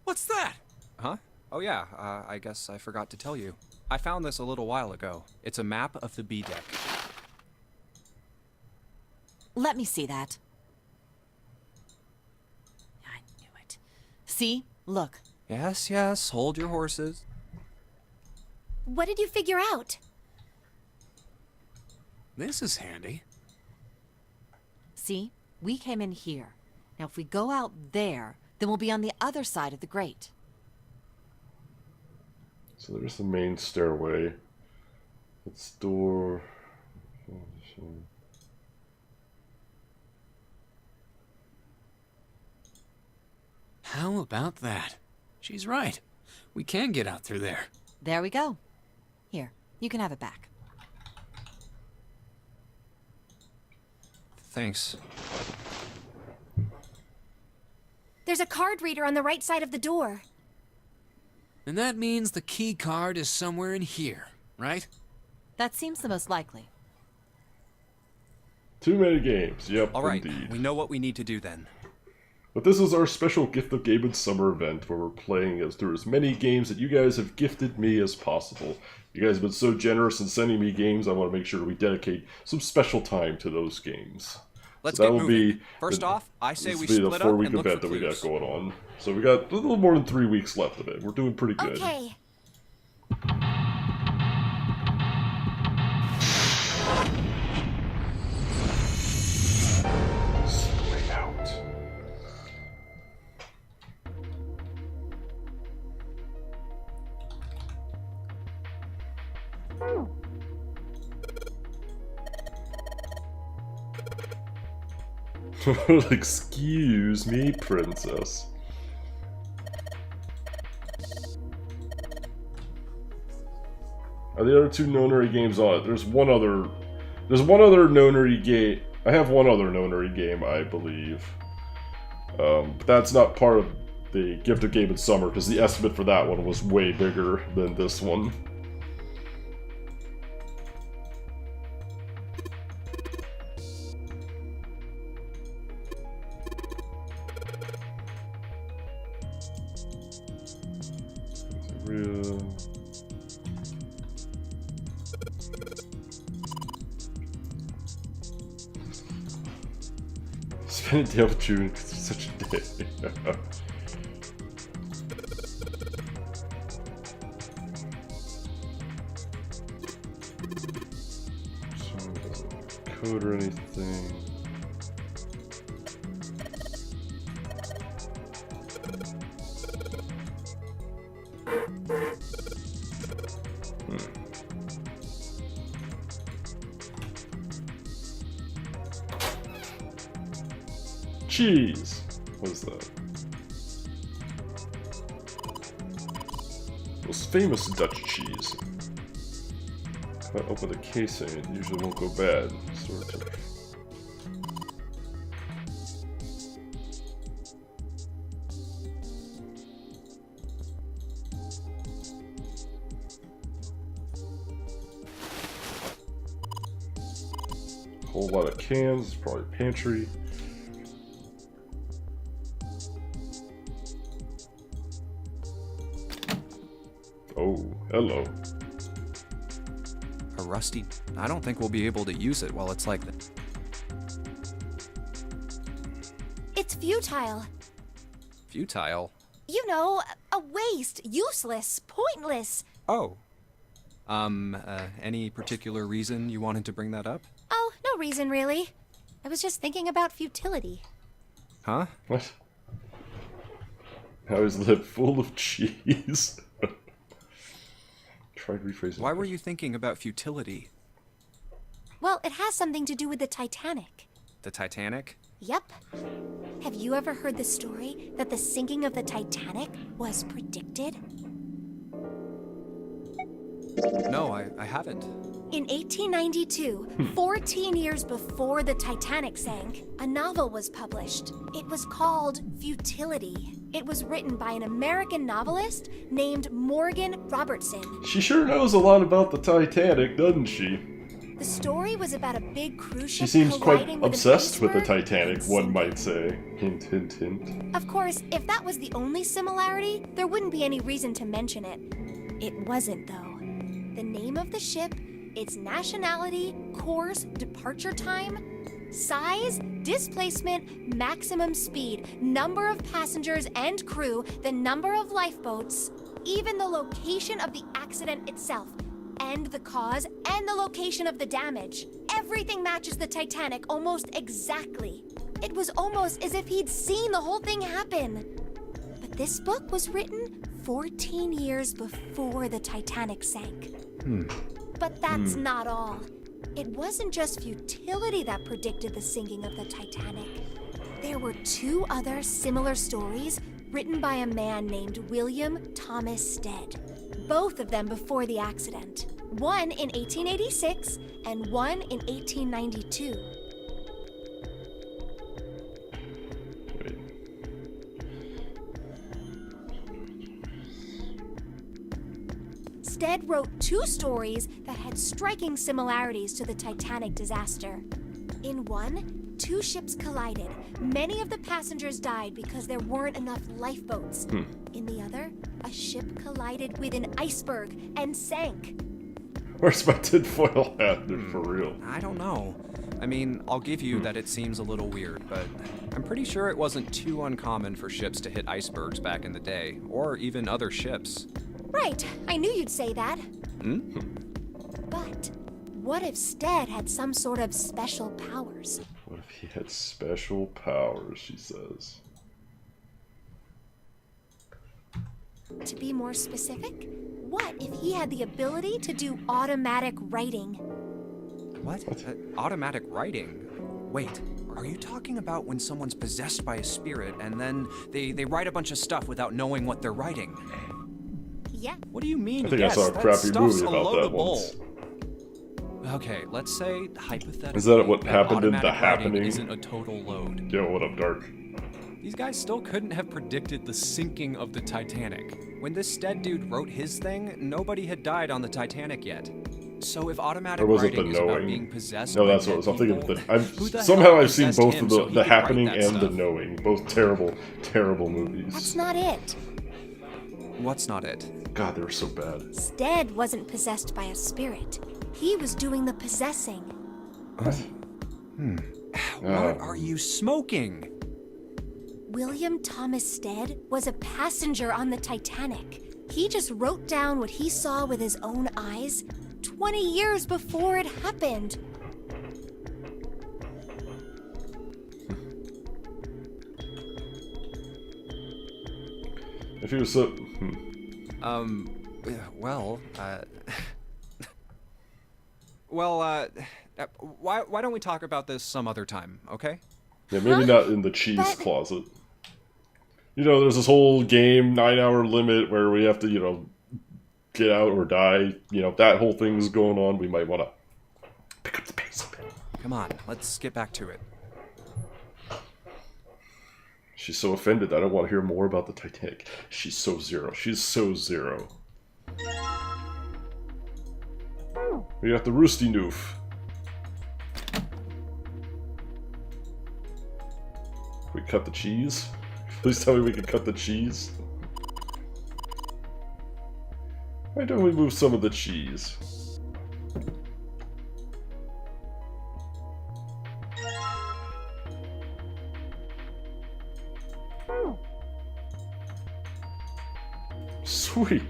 What's that? Huh? Oh yeah, I guess I forgot to tell you. I found this a little while ago. It's a map of the B deck. Let me see that. I knew it. See? Look. Yes, hold your horses. What did you figure out? This is handy. See? We came in here. Now if we go out there, then we'll be on the other side of the grate. So there's the main stairway. It's door... How about that? She's right. We can get out through there. There we go. Here, you can have it back. Thanks. There's a card reader on the right side of the door. And that means the key card is somewhere in here, right? That seems the most likely. Too many games, yep, All right, indeed. we know what we need to do then. But this is our special Gift of Gaben summer event where we're playing through as many games that you guys have gifted me as possible. You guys have been so generous in sending me games, I want to make sure we dedicate some special time to those games. Let's so that get will moving. be First off, I say this we will be split the up 4-week and look event for that we got clues. going on. So we got a little more than 3 weeks left of it. We're doing pretty good. Okay. Way out. Excuse me, princess. Are the other two nonary games on it? There's one other nonary game. I have one other nonary game, I believe. But that's not part of the Gift of Gaben Summer, because the estimate for that one was way bigger than this one. Spend a day with June because it's such a day. So it doesn't code or anything. Cheese! What is that? Most famous Dutch cheese. If I open the casing, it usually won't go bad. Sort of. Whole lot of cans, it's probably pantry. Oh, hello. A rusty... I don't think we'll be able to use it while it's like that. It's futile. Futile? You know, a waste, useless, pointless. Oh. Any particular reason you wanted to bring that up? Oh, no reason really. I was just thinking about futility. Huh? What? How is that full of cheese? Try rephrasing. Why were you thinking about futility? Well, it has something to do with the Titanic. The Titanic? Yep. Have you ever heard the story that the sinking of the Titanic was predicted? No, I haven't. In 1892, 14 years before the Titanic sank, a novel was published. It was called Futility. It was written by an American novelist named Morgan Robertson. She sure knows a lot about the Titanic, doesn't she? The story was about a big cruise ship She seems quite colliding with an obsessed with the iceberg Titanic, and one sinking. might say. Hint, hint, hint. Of course, if that was the only similarity, there wouldn't be any reason to mention it. It wasn't, though. The name of the ship, its nationality, course, departure time, size, displacement, maximum speed, number of passengers and crew, the number of lifeboats, even the location of the accident itself, and the cause and the location of the damage. Everything matches the Titanic almost exactly. It was almost as if he'd seen the whole thing happen. But this book was written 14 years before the Titanic sank. But that's not all. It wasn't just futility that predicted the sinking of the Titanic. There were two other similar stories written by a man named William Thomas Stead. Both of them before the accident. One in 1886 and one in 1892. Wait. Stead wrote two stories that had striking similarities to the Titanic disaster. In one, two ships collided. Many of the passengers died because there weren't enough lifeboats. In the other, a ship collided with an iceberg and sank. Where's my tinfoil hat, dude, for real? I don't know. I mean, I'll give you that it seems a little weird, but I'm pretty sure it wasn't too uncommon for ships to hit icebergs back in the day, or even other ships. Right, I knew you'd say that. But what if Stead had some sort of special powers? What if he had special powers, she says. To be more specific, what if he had the ability to do automatic writing? What? Automatic writing? Wait, are you talking about when someone's possessed by a spirit and then they write a bunch of stuff without knowing what they're writing? Yeah. What do you mean? I think yes, I saw a that crappy stuff's movie a about load that of bull. once. Okay, let's say hypothetically. Is that what that happened in The automatic writing Happening? Isn't a total load. Yo, what up, Dark? These guys still couldn't have predicted the sinking of the Titanic. When this Stead dude wrote his thing, nobody had died on the Titanic yet. So if automatic Or was it writing the is about knowing? being possessed No, by that's what it dead was. I'm thinking people, of the. who the Somehow hell I've seen possessed both him of so the he could write Happening that and the stuff? Knowing. Both terrible, terrible movies. That's not it. What's not it? God, they were so bad. Stead wasn't possessed by a spirit. He was doing the possessing. What are you smoking? William Thomas Stead was a passenger on the Titanic. He just wrote down what he saw with his own eyes 20 years before it happened. If he was so. Well, why don't we talk about this some other time, okay? Yeah, maybe not in the cheese But- closet. You know, there's this whole game 9-hour limit where we have to, you know, get out or die. You know, that whole thing's going on. We might want to pick up the pace a bit. Come on, let's get back to it. She's so offended that I don't want to hear more about the Titanic. She's so zero. She's so zero. We got the Roosty Noof. We cut the cheese? Please tell me we can cut the cheese. Why don't we move some of the cheese? Sweet.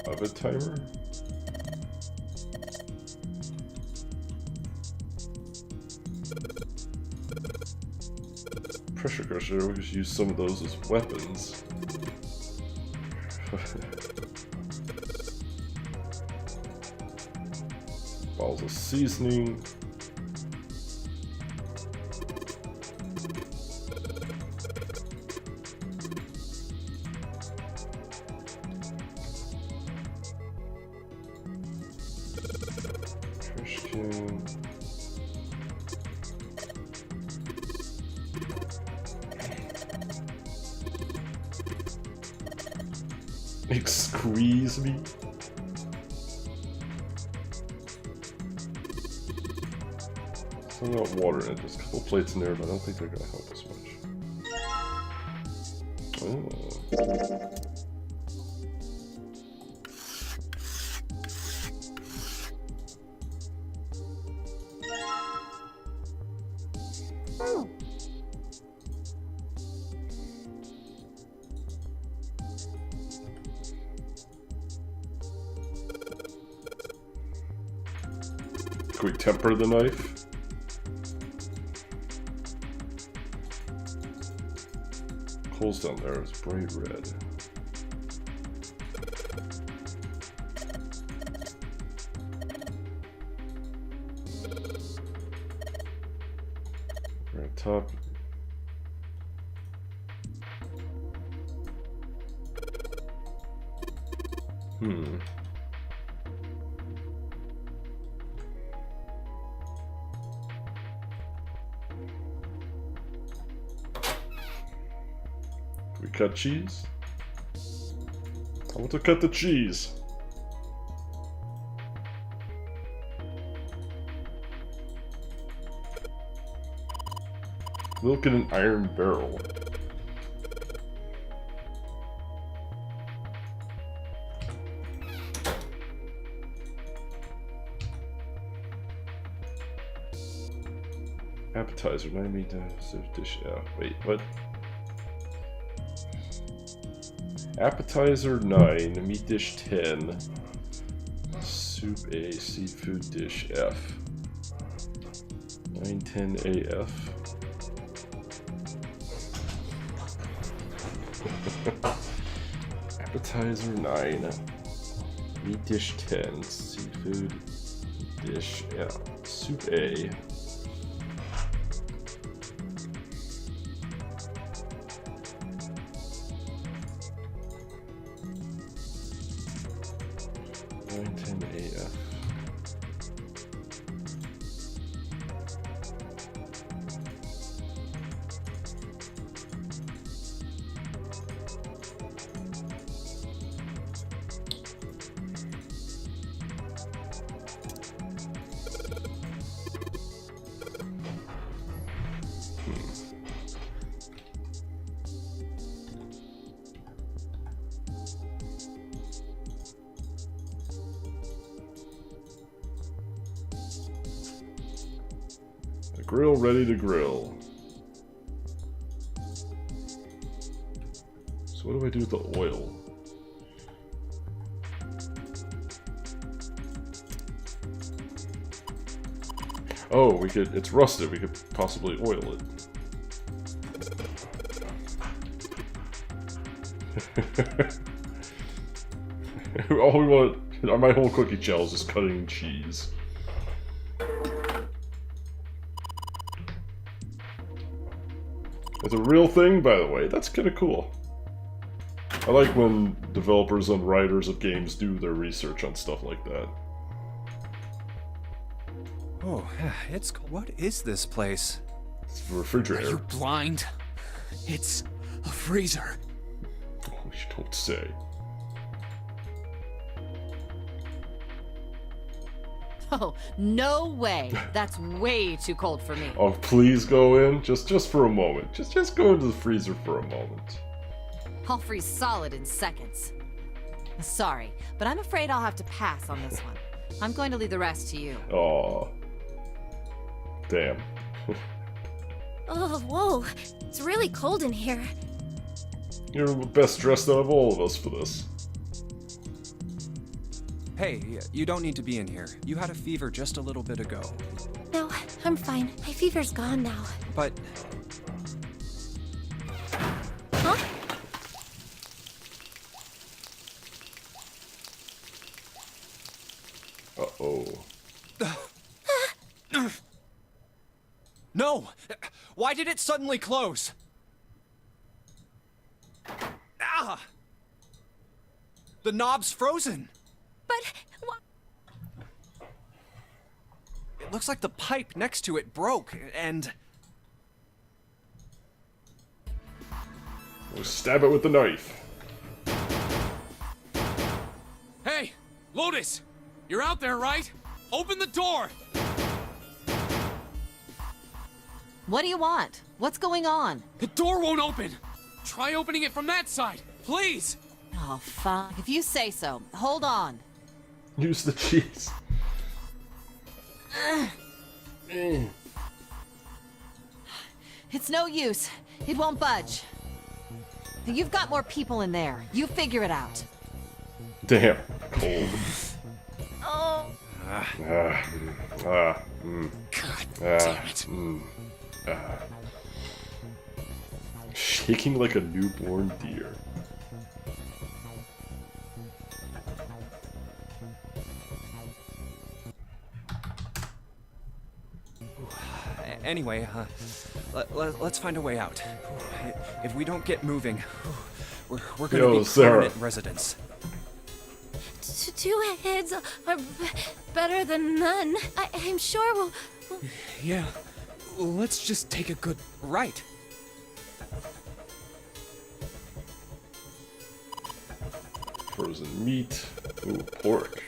Oven timer. Pressure crusher, we could use some of those as weapons. Balls of seasoning. Trash can. Squeeze me. So I got water in it. There's a couple plates in there, but I don't think they're gonna help us much. Oh. Can we temper the knife? Coals down there is bright red. Right top. We cut cheese? I want to cut the cheese. Milk in an iron barrel. Appetizer, 9 meat dish. Yeah, wait, what? Appetizer 9, meat dish 10, soup A, seafood dish F. 910 AF. Appetizer 9, meat dish 10, seafood dish F. Soup A. Grill ready to grill. So what do I do with the oil? Oh, we could, it's rusted, we could possibly oil it. All we want, my whole cookie shell is just cutting cheese. It's a real thing, by the way. That's kind of cool. I like when developers and writers of games do their research on stuff like that. Oh, it's... What is this place? It's a refrigerator. Are you blind? It's a freezer. Oh, you don't say. Oh, no way. That's way too cold for me. Oh, please go in, just for a moment. Just go into the freezer for a moment. I'll freeze solid in seconds. Sorry, but I'm afraid I'll have to pass on this one. I'm going to leave the rest to you. Aw. Damn. Oh, whoa. It's really cold in here. You're the best dressed out of all of us for this. Hey, you don't need to be in here. You had a fever just a little bit ago. No, I'm fine. My fever's gone now. But Huh? Uh-oh. no! Why did it suddenly close? Ah! The knob's frozen. But It looks like the pipe next to it broke, and We'll stab it with the knife. Hey, Lotus! You're out there, right? Open the door! What do you want? What's going on? The door won't open! Try opening it from that side, please! Oh, fuck. If you say so. Hold on. Use the cheese. It's no use. It won't budge. You've got more people in there. You figure it out. Damn. Cold. oh, God damn it. Shaking like a newborn deer. anyway, let's find a way out. If we don't get moving, we're gonna be permanent residents. two heads are better than none. I'm sure we'll... Yeah, let's just take a good... Right. Frozen meat. Ooh, pork.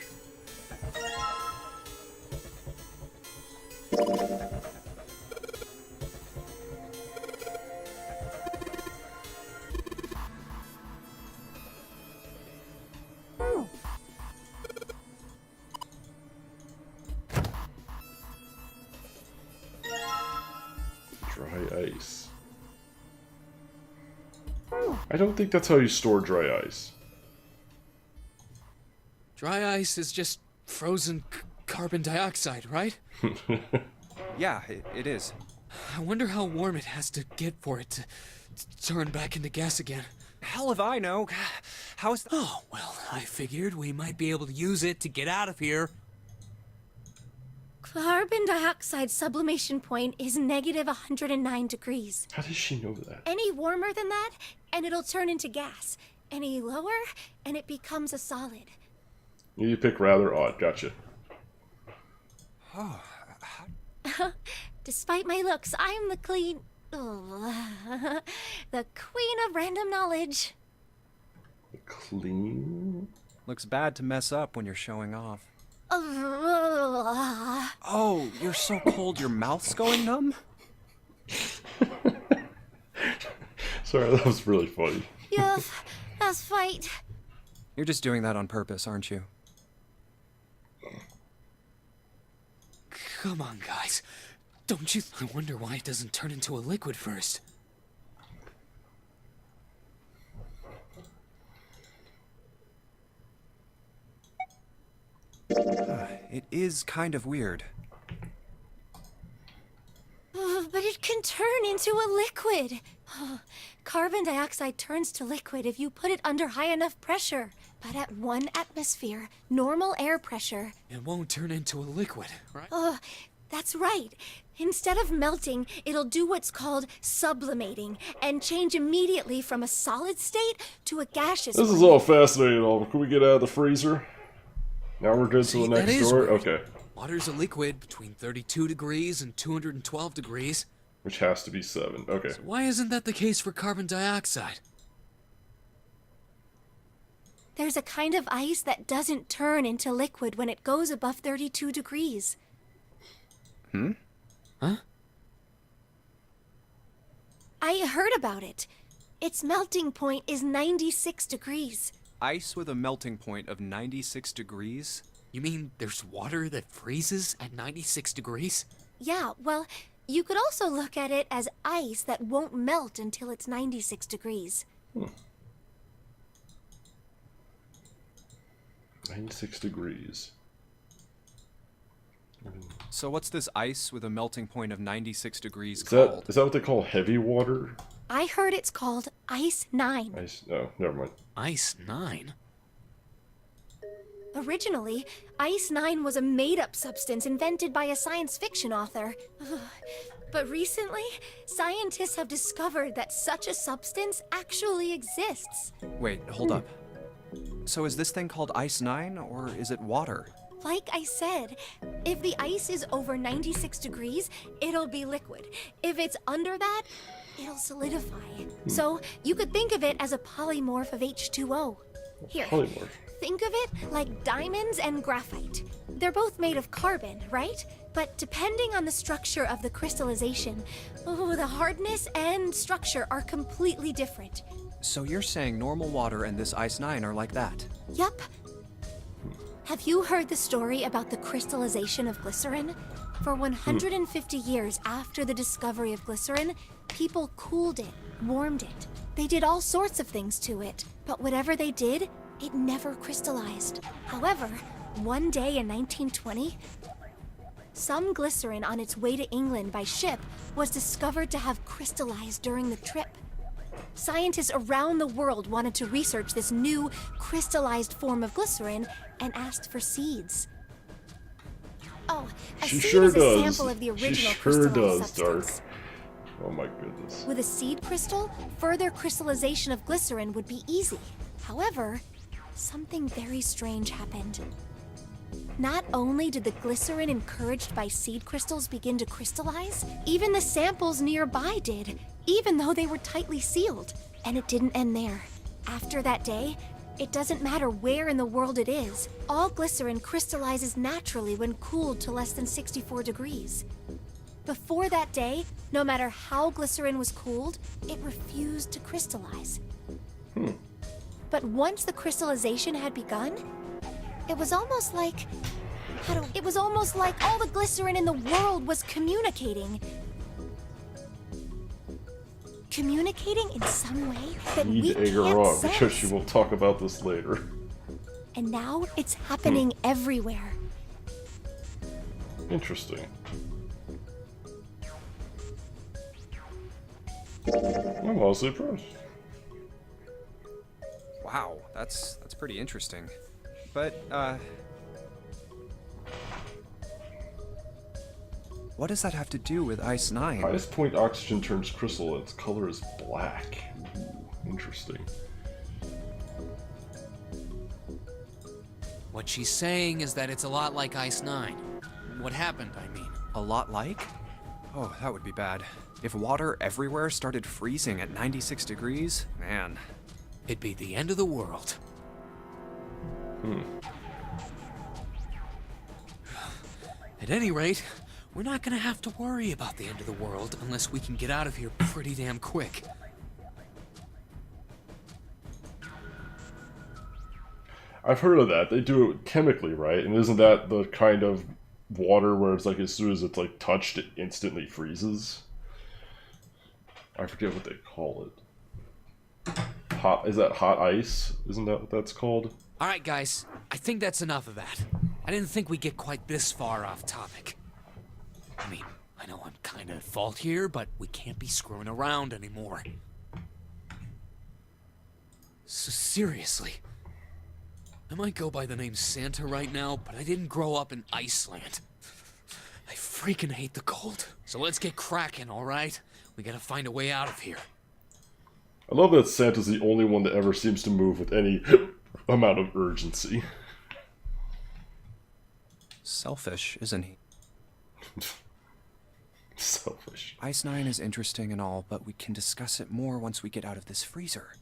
Dry ice. I don't think that's how you store dry ice. Dry ice is just frozen carbon dioxide, right? Yeah, it is. I wonder how warm it has to get for it to turn back into gas again. Hell if I know. How's... Oh, well, I figured we might be able to use it to get out of here. Carbon dioxide sublimation point is negative 109 degrees. How does she know that? Any warmer than that, and it'll turn into gas. Any lower, and it becomes a solid. You pick rather odd. Gotcha. Oh. Despite my looks, I'm the the queen of random knowledge. Clean? Looks bad to mess up when you're showing off. Oh, you're so cold your mouth's going numb? Sorry, that was really funny. Yes, that's fight. You're just doing that on purpose, aren't you? Come on, guys. Don't you... I wonder why it doesn't turn into a liquid first. It is kind of weird. But it can turn into a liquid. Carbon dioxide turns to liquid if you put it under high enough pressure. But at 1 atmosphere, normal air pressure... It won't turn into a liquid, right? That's right. Instead of melting, it'll do what's called sublimating and change immediately from a solid state to a gaseous This is all fascinating and all, but can we get out of the freezer? Now we're good to the next door? Okay. Water's a liquid between 32 degrees and 212 degrees. Which has to be 7. Okay. So why isn't that the case for carbon dioxide? There's a kind of ice that doesn't turn into liquid when it goes above 32 degrees. Huh? I heard about it. Its melting point is 96 degrees. Ice with a melting point of 96 degrees? You mean there's water that freezes at 96 degrees? Yeah, well, you could also look at it as ice that won't melt until it's 96 degrees. 96 degrees. So what's this ice with a melting point of 96 degrees Is called? that what they call heavy water? I heard it's called Ice 9. Ice? No, never mind. Ice 9? Originally, Ice 9 was a made-up substance invented by a science fiction author. But recently, scientists have discovered that such a substance actually exists. Wait, hold up. So is this thing called Ice 9, or is it water? Like I said, if the ice is over 96 degrees, it'll be liquid. If it's under that, it'll solidify. So you could think of it as a polymorph of H2O. Here, Polymorph. think of it like diamonds and graphite. They're both made of carbon, right? But depending on the structure of the crystallization, the hardness and structure are completely different. So you're saying normal water and this Ice 9 are like that? Yup. Have you heard the story about the crystallization of glycerin? For 150 years after the discovery of glycerin, people cooled it, warmed it. They did all sorts of things to it, but whatever they did, it never crystallized. However, one day in 1920, some glycerin on its way to England by ship was discovered to have crystallized during the trip. Scientists around the world wanted to research this new crystallized form of glycerin and asked for seeds. Oh, a She seed sure is a does. sample of the original She sure crystallized does, substance. Dark. Oh my goodness. With a seed crystal, further crystallization of glycerin would be easy. However, something very strange happened. Not only did the glycerin encouraged by seed crystals begin to crystallize, even the samples nearby did, even though they were tightly sealed. And it didn't end there. After that day, it doesn't matter where in the world it is, all glycerin crystallizes naturally when cooled to less than 64 degrees. Before that day, no matter how glycerin was cooled, it refused to crystallize. But once the crystallization had begun, it was almost like... It was almost like all the glycerin in the world was communicating. Communicating in some way that Need we to egg her can't on because sense. she will talk about this later. And now it's happening everywhere. Interesting. I'm honestly impressed. Wow, that's pretty interesting. But, what does that have to do with Ice 9? Highest point oxygen turns crystal and its color is black. Ooh, interesting. What she's saying is that it's a lot like Ice 9. What happened, I mean. A lot like? Oh, that would be bad. If water everywhere started freezing at 96 degrees, man. It'd be the end of the world. At any rate, we're not gonna have to worry about the end of the world unless we can get out of here pretty damn quick. I've heard of that. They do it chemically, right? And isn't that the kind of water where it's like as soon as it's like touched, it instantly freezes? I forget what they call it. Is that hot ice? Isn't that what that's called? Alright guys, I think that's enough of that. I didn't think we'd get quite this far off topic. I mean, I know I'm kinda at fault here, but we can't be screwing around anymore. So seriously, I might go by the name Santa right now, but I didn't grow up in Iceland. I freaking hate the cold. So let's get cracking, alright? We gotta find a way out of here. I love that Santa's the only one that ever seems to move with any amount of urgency. Selfish, isn't he? Selfish. Ice 9 is interesting and all, but we can discuss it more once we get out of this freezer.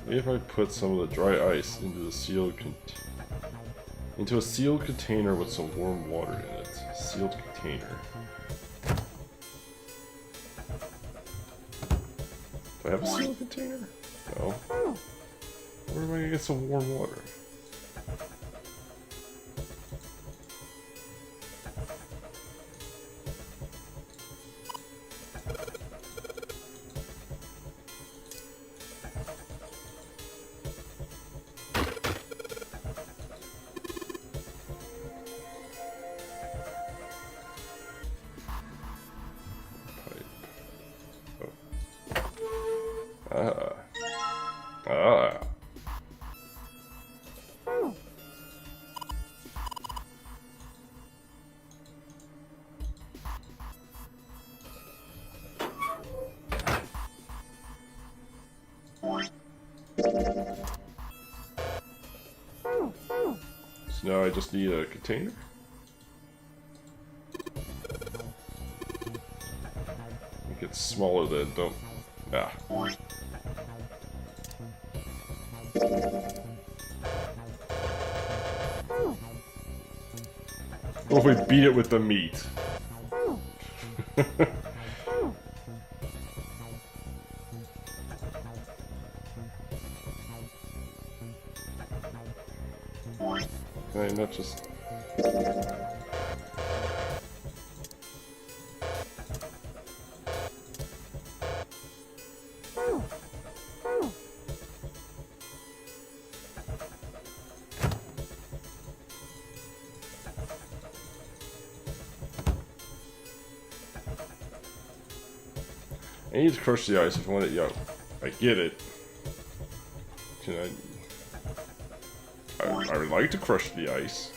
if I put some of the dry ice into a sealed container with some warm water in it. Sealed container. Do I have a sealed container? No. Where am I gonna get some warm water? So now I just need a container. Make it smaller than don't. Ah. What if we beat it with the meat? Can I not just... I need to crush the ice if I want it. Yo, I get it. Can I would like to crush the ice.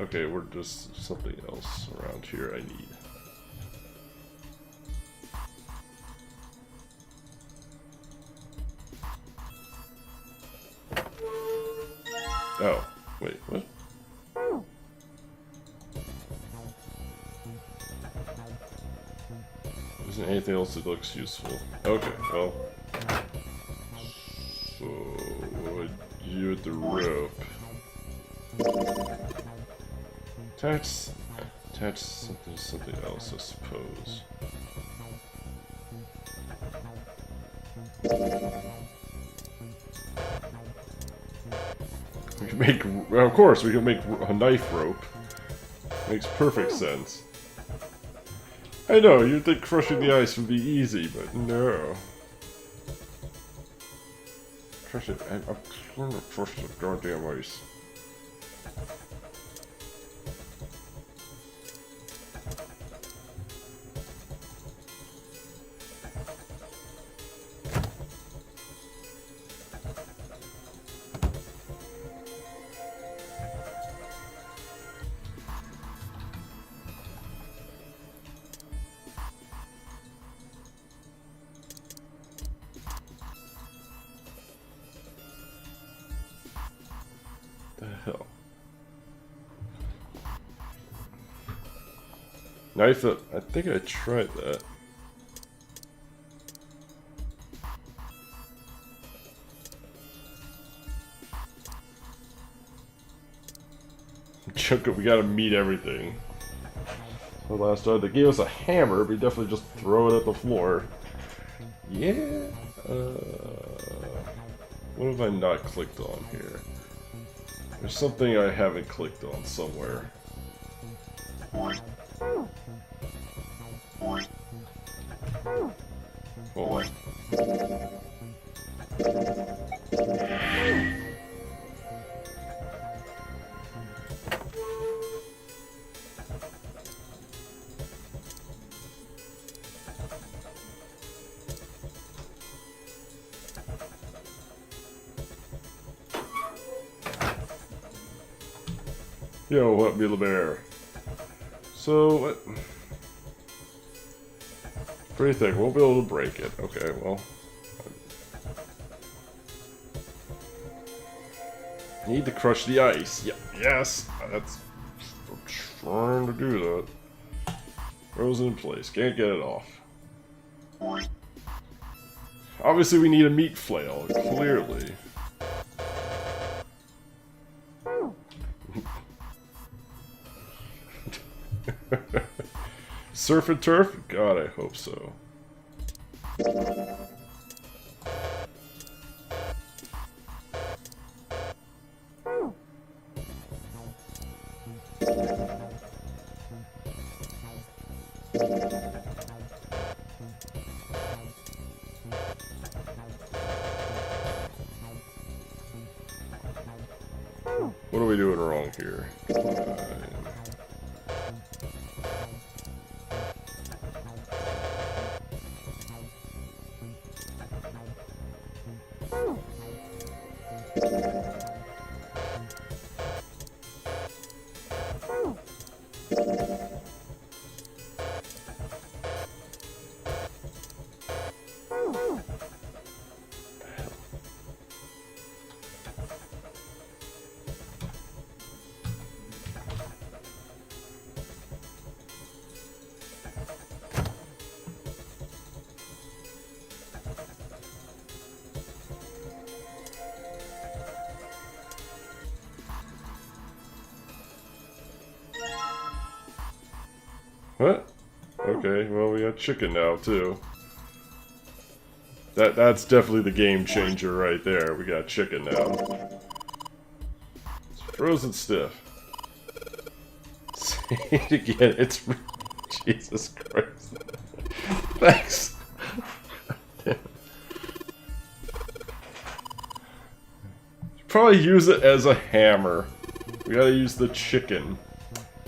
Okay, we're just something else around here I need. Oh, wait, what? Isn't anything else that looks useful? Okay, well. So, what would you do with the rope? Attach something to something else, I suppose. We can make, well, of course, we can make a knife rope. Makes perfect sense. I know, you'd think crushing the ice would be easy, but no. Crush it. I'm gonna crush the goddamn ice. The hell? Knife up. I think I tried that. Chunk it, we gotta meet everything. So last time they gave us a hammer, we definitely just throw it at the floor. Yeah. What have I not clicked on here? There's something I haven't clicked on somewhere. Hold on. Yo, what, Mila Bear? So, what? What do you think? We'll be able to break it. Okay, well. Need to crush the ice. Yeah, yes, that's. I'm trying to do that. Frozen in place. Can't get it off. Obviously, we need a meat flail. Clearly. Surf and turf? God, I hope so. What are we doing wrong here? What? Okay, well we got chicken now too. That's definitely the game changer right there. We got chicken now. It's frozen stiff. Say it again. It's Jesus Christ. Thanks. Probably use it as a hammer. We gotta use the chicken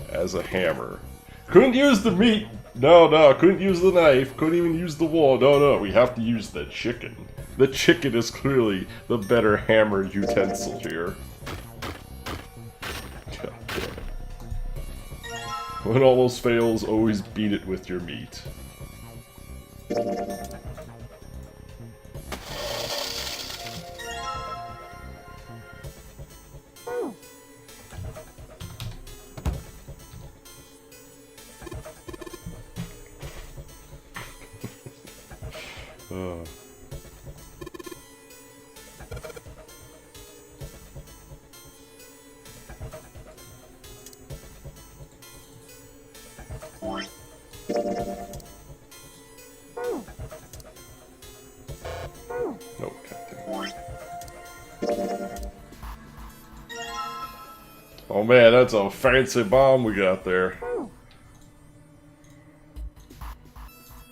as a hammer. Couldn't use the meat. No, couldn't use the knife. Couldn't even use the wall. No, we have to use the chicken. The chicken is clearly the better hammer utensil here. God damn it. When almost fails, always beat it with your meat. Nope, oh man, that's a fancy bomb we got there.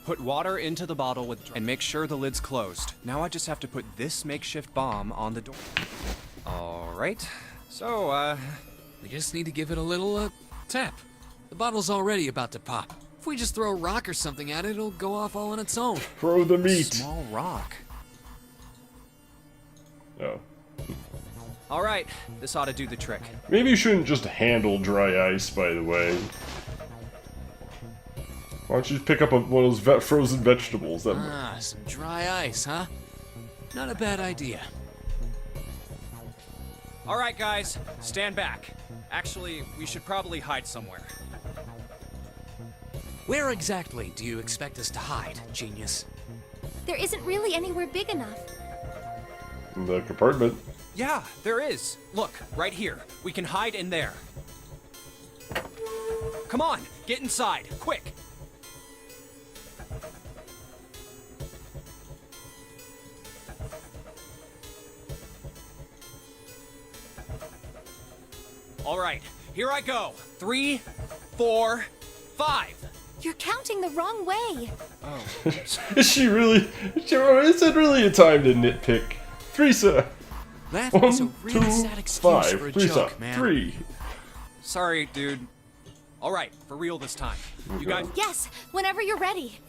Put water into the bottle and make sure the lid's closed. Now I just have to put this makeshift bomb on the door. Alright, so, We just need to give it a little, tap. The bottle's already about to pop. If we just throw a rock or something at it, it'll go off all on its own. Throw the meat. Small rock. Oh. Alright, this ought to do the trick. Maybe you shouldn't just handle dry ice, by the way. Why don't you pick up one of those frozen vegetables? Some dry ice, huh? Not a bad idea. Alright guys, stand back. Actually, we should probably hide somewhere. Where exactly do you expect us to hide, genius? There isn't really anywhere big enough. In the compartment. Yeah, there is. Look, right here. We can hide in there. Come on, get inside, quick. All right, here I go. 3, 4, 5. You're counting the wrong way. Oh. Is she really? Is it really a time to nitpick? 3 set. That 1, is a really 2, sad excuse 5. for a 3 joke, set. man. 3. Sorry, dude. All right, for real this time. You guys. Yes, whenever you're ready.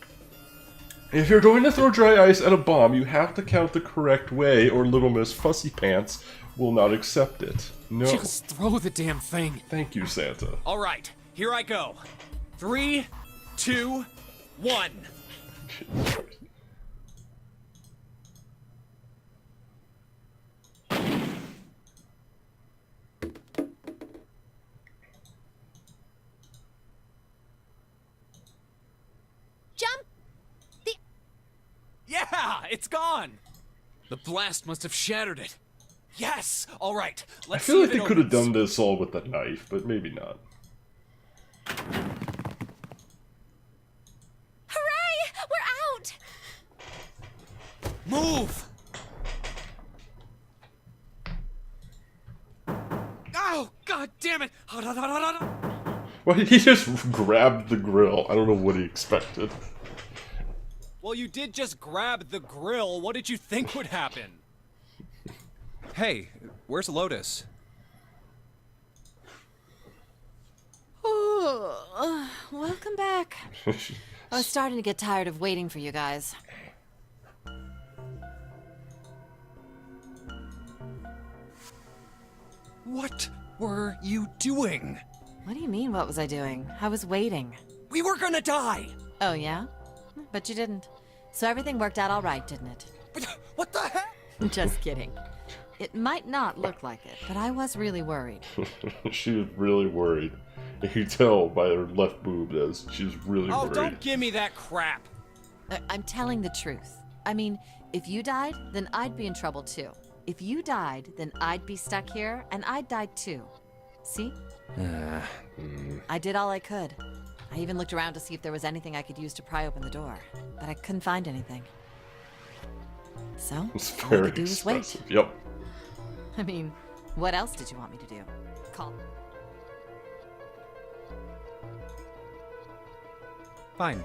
If you're going to throw dry ice at a bomb, you have to count the correct way, or Little Miss Fussy Pants will not accept it. No. Just throw the damn thing. Thank you, Santa. All right, here I go. 3, 2, 1. it's gone. The blast must have shattered it. Yes! All right, I let's feel see like if it they could have opens. done this all with a knife, but maybe not. Hooray! We're out! Move! Oh, god damn it! Well, he just grabbed the grill. I don't know what he expected. Well, you did just grab the grill. What did you think would happen? Hey, where's Lotus? Oh, welcome back. I was starting to get tired of waiting for you guys. What were you doing? What do you mean, what was I doing? I was waiting. We were gonna die! Oh, yeah? But you didn't. So everything worked out all right, didn't it? What the heck? Just kidding. It might not look like it, but I was really worried. She was really worried. You can tell by her left boob that she was really Oh, worried. don't give me that crap. I'm telling the truth. I mean, if you died, then I'd be in trouble too. If you died, then I'd be stuck here, and I'd die too. See? I did all I could. I even looked around to see if there was anything I could use to pry open the door, but I couldn't find anything. So, It's all I very could do was wait. expensive. Yep. I mean, what else did you want me to do? Call. Fine.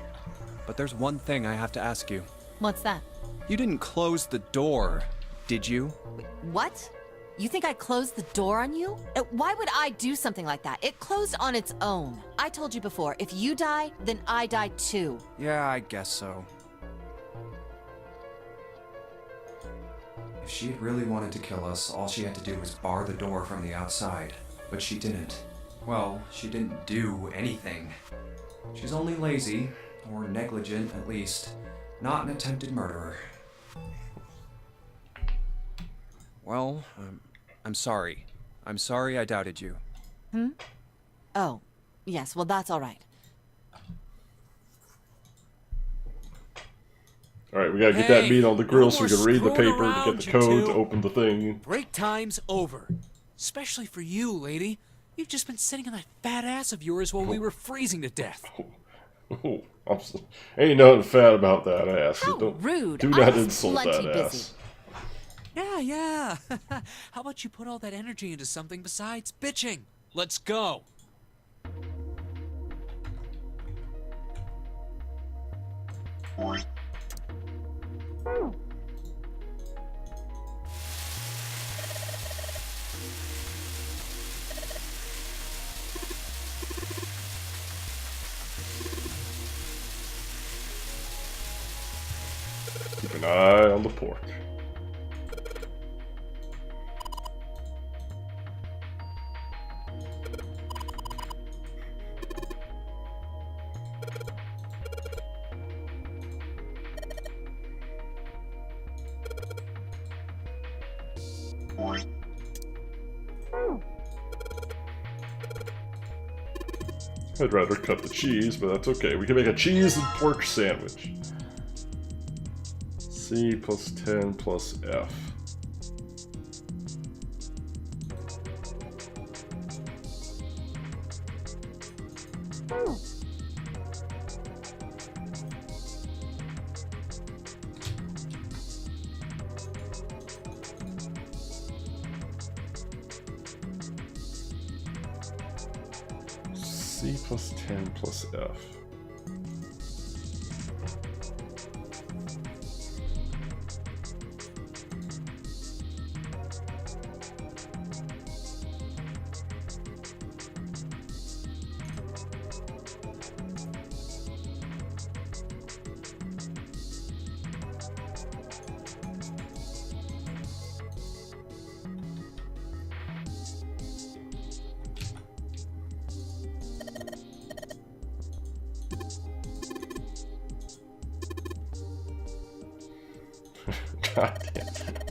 But there's one thing I have to ask you. What's that? You didn't close the door, did you? Wait, what? You think I closed the door on you? Why would I do something like that? It closed on its own. I told you before, if you die, then I die too. Yeah, I guess so. If she had really wanted to kill us, all she had to do was bar the door from the outside. But she didn't. Well, she didn't do anything. She's only lazy, or negligent at least, not an attempted murderer. Well, I'm sorry. I'm sorry I doubted you. Oh, yes, well, that's all right. Alright, we gotta get that Hey, meat on the grill no so we more can read the screwing paper to around, get the you code to two. open the thing. Break time's over. Especially for you, lady. You've just been sitting on that fat ass of yours while we were freezing to death. Oh, ain't nothing fat about that ass. How Don't, rude. Do I not was insult plenty that busy. ass. Yeah. How about you put all that energy into something besides bitching? Let's go. Keep an eye on the pork. I'd rather cut the cheese, but that's okay. We can make a cheese and pork sandwich. C plus 10 plus F. C plus 10 plus F. God damn it.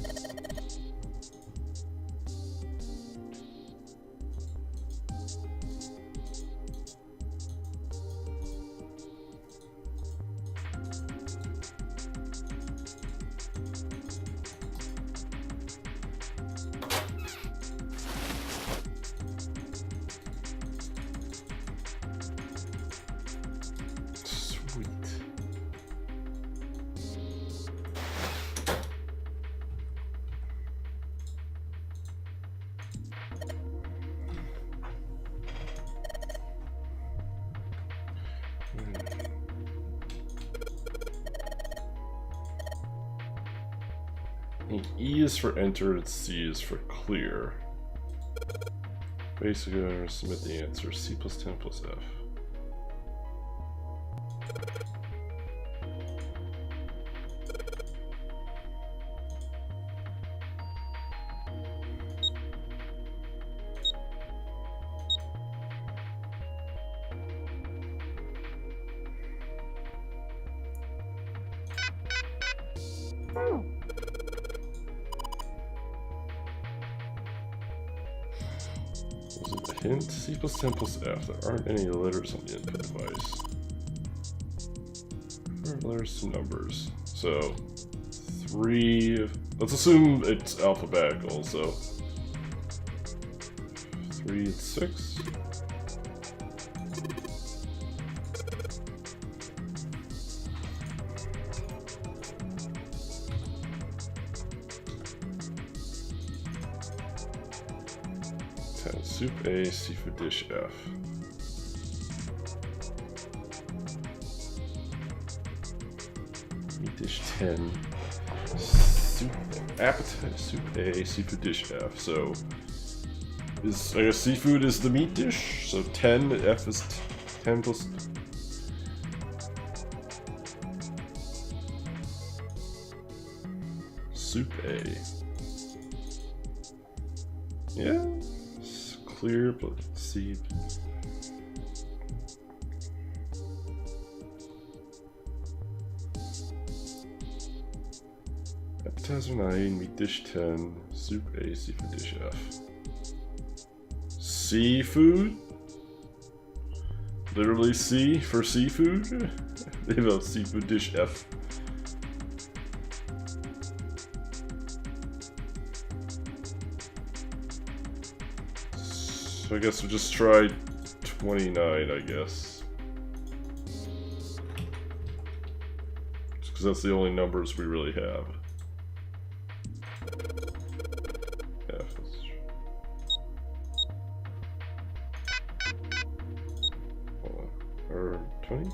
E is for enter and C is for clear. Basically, I'm going to submit the answer. C plus 10 plus F. Hint C plus 10 plus F. There aren't any letters on the input device. There are letters to numbers. So 3. Let's assume it's alphabetical. So 3 and 6. Soup A, seafood dish F. Meat dish 10. Soup appetizer, soup A, seafood dish F. So is, I guess seafood is the meat dish. So 10, F is 10 plus. Soup A. Yeah. Clear, but C. Appetizer 9, meat dish 10, soup A, seafood dish F. Seafood? Literally C for seafood? They have a seafood dish F. So I guess we'll just try 29, I guess. Just because that's the only numbers we really have. F. Or 20?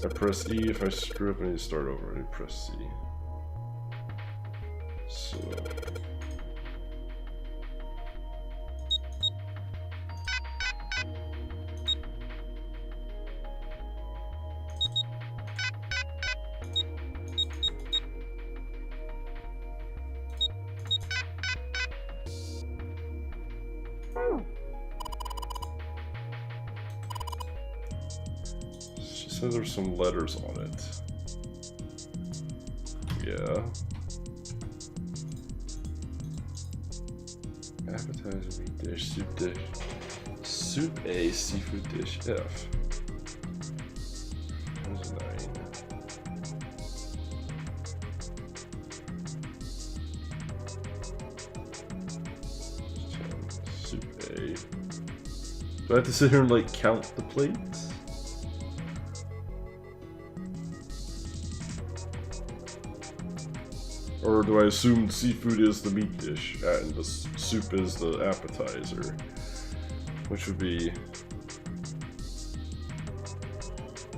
I press E. If I screw up, I need to start over. I press C. So. There's some letters on it. Yeah. Appetizer, meat dish, soup dish. Soup A, seafood dish F. There's 9. 10. Soup A. Do I have to sit here and like count the plates? Or do I assume seafood is the meat dish and the soup is the appetizer? Which would be...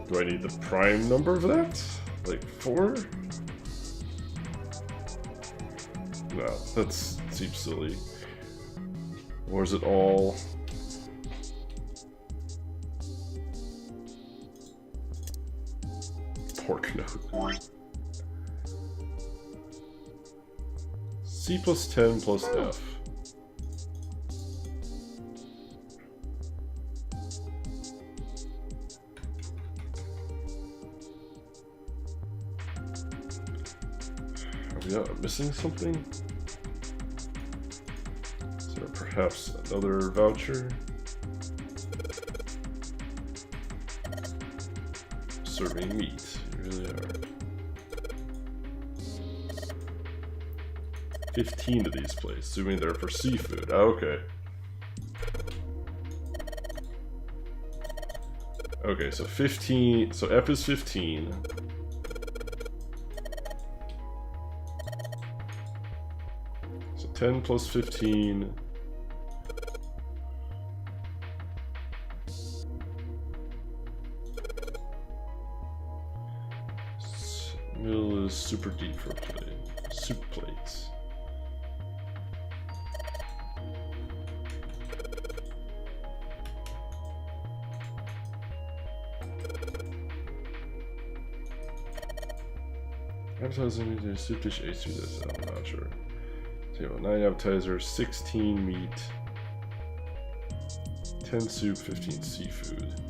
Do I need the prime number for that? Like 4? No, that seems silly. Or is it all... Pork nose. C plus 10 plus F. Are we missing something? Is there perhaps another voucher? Serving meat, you really are. 15 of these plates, assuming they're for seafood. Oh, okay. Okay, so 15, so F is 15. So 10 plus 15. super deep for play. Soup plates. Appetizing to soup dish 8 through this, I'm not sure. Table 9 appetizers, 16 meat, 10 soup, 15 seafood.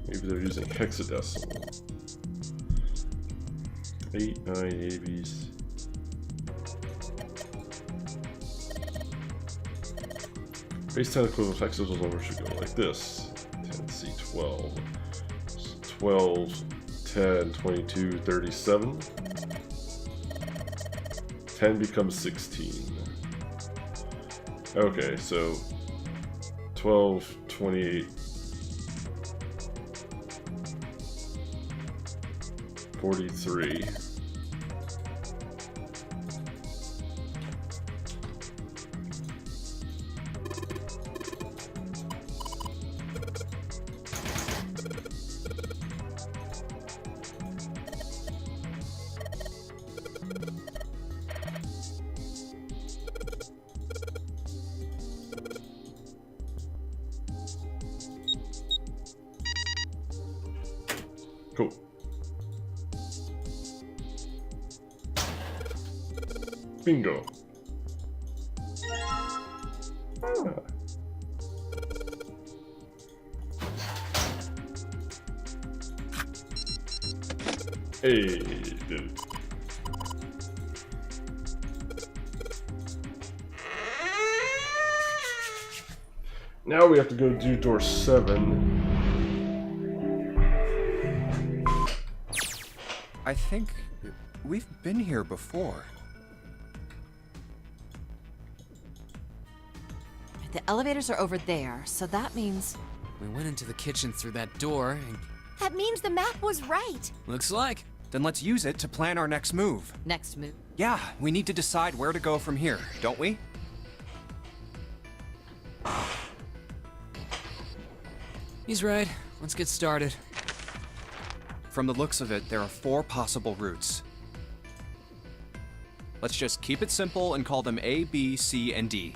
Maybe they're using hexadecimal. 8, 9 ABs. Base 10 equivalent hexadecimal number should go like this. 10C12. 12, 10, 22, 37. 10 becomes 16. Okay, so 12, 28, 43. Cool. Bingo. Ah. Hey, did it. Now we have to go do door 7. I think we've been here before. The elevators are over there, so that means... We went into the kitchen through that door, and That means the map was right. looks like. Then let's use it to plan our next move. Next move. Yeah, we need to decide where to go from here, don't we? He's right. Let's get started. From the looks of it, there are 4 possible routes. Let's just keep it simple and call them A, B, C, and D.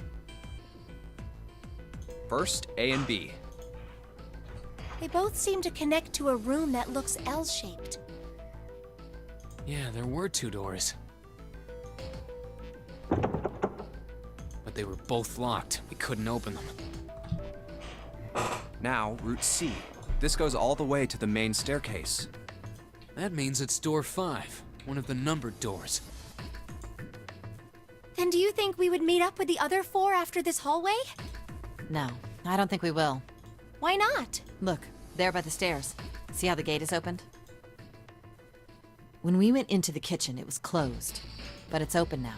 First, A and B. They both seem to connect to a room that looks L-shaped. Yeah, there were 2 doors. But they were both locked. We couldn't open them. Now, Route C. This goes all the way to the main staircase. That means it's door 5, one of the numbered doors. And do you think we would meet up with the other 4 after this hallway? No, I don't think we will. Why not? Look, there by the stairs. See how the gate is opened? When we went into the kitchen, it was closed. But it's open now.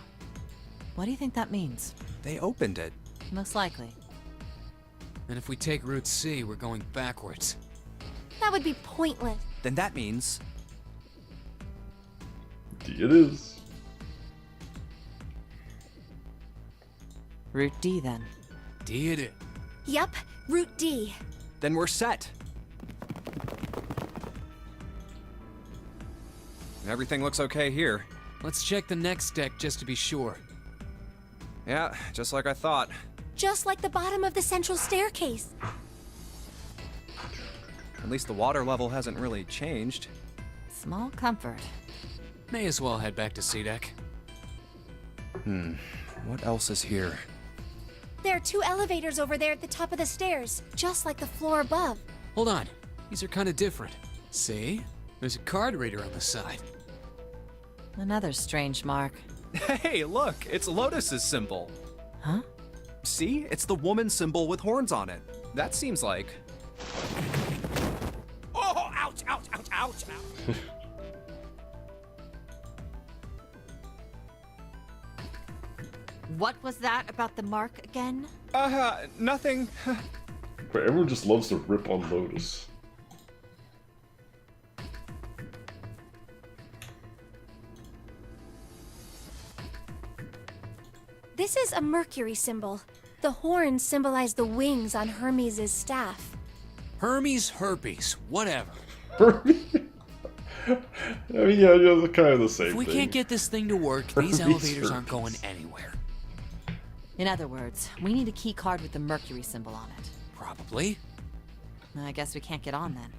What do you think that means? They opened it. Most likely. And if we take Route C, we're going backwards. That would be pointless. Then that means... D it is. Route D, then. D it is. Yup, Route D. Then we're set. Everything looks okay here. Let's check the next deck just to be sure. Yeah, just like I thought. Just like the bottom of the central staircase. At least the water level hasn't really changed. Small comfort. May as well head back to C deck. What else is here? There are 2 elevators over there at the top of the stairs, just like the floor above. Hold on. These are kind of different. See? There's a card reader on the side. Another strange mark. Hey, look! It's Lotus's symbol. Huh? See? It's the woman symbol with horns on it. That seems like... Oh, ouch, ouch, ouch, ouch, ouch. What was that about the mark again? Nothing. But everyone just loves to rip on Lotus. This is a Mercury symbol. The horns symbolize the wings on Hermes' staff. Hermes, herpes, whatever. I mean, yeah, they're kind of the same If we thing. can't get this thing to work, these elevators aren't going anywhere. In other words, we need a key card with the Mercury symbol on it. Probably. I guess we can't get on then.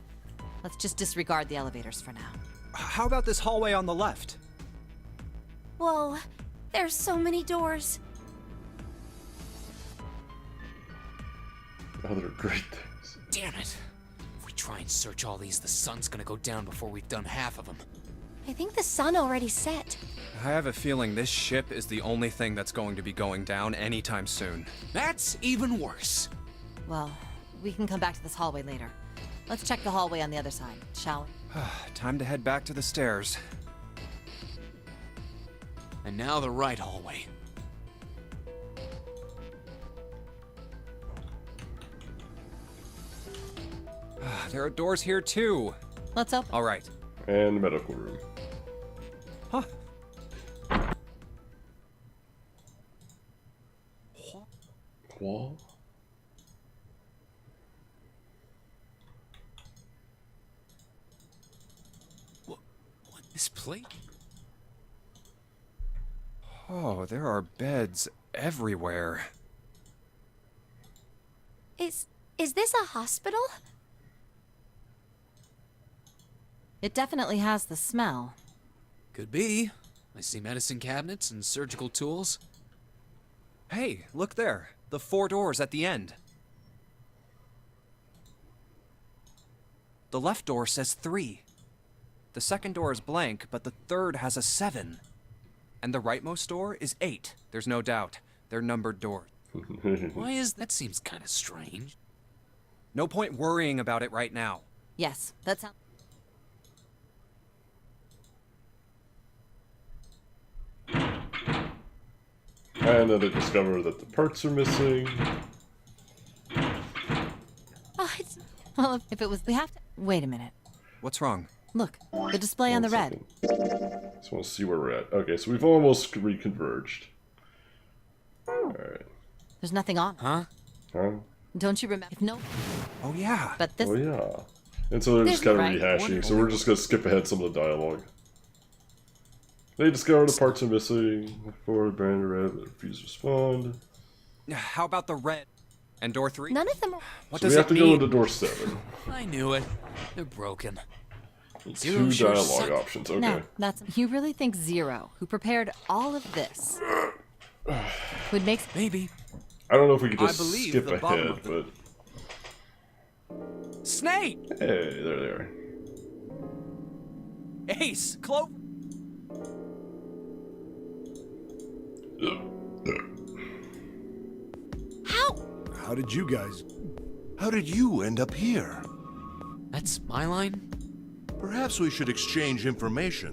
Let's just disregard the elevators for now. How about this hallway on the left? Whoa, there's so many doors. Oh, they're great things. Damn it. If we try and search all these, the sun's gonna go down before we've done half of them. I think the sun already set. I have a feeling this ship is the only thing that's going to be going down anytime soon. That's even worse. Well, we can come back to this hallway later. Let's check the hallway on the other side, shall we? Time to head back to the stairs. And now the right hallway. There are doors here too. Let's open. All right. And the medical room. Huh. Wall? What? This plate? Oh, there are beds everywhere. Is this a hospital? It definitely has the smell. Could be. I see medicine cabinets and surgical tools. Hey, look there. The 4 doors at the end. The left door says 3. The second door is blank, but the third has a 7. And the rightmost door is 8. There's no doubt. They're numbered doors. Why is that? Seems kind of strange. No point worrying about it right now. Yes, that sounds... And then they discover that the parts are missing. Oh, it's... Well, if it was... We have to... Wait a minute. What's wrong? Look, the display on the One red. second. Just want to see where we're at. Okay, so we've almost reconverged. Alright. There's nothing on. Huh? Huh? Don't you remember? If no... Oh, yeah. But this... Oh, yeah. And so they're just kind of Right. rehashing, so we're just going to skip ahead some of the dialogue. They discover the parts are missing. Forward, brand red, but refuse to respond. How about the red? And door 3? None of them are... What So does we have it to go mean? into door 7. I knew it. They're broken. Zero Two sure dialogue suck. options, okay. No, that's... You really think Zero, who prepared all of this, would make... Maybe. I don't know if we could I just believe skip the bottom ahead, of the- but... Snake! Hey, there they are. Ace! Clover! How? How did you guys... How did you end up here? That's my line? Perhaps we should exchange information.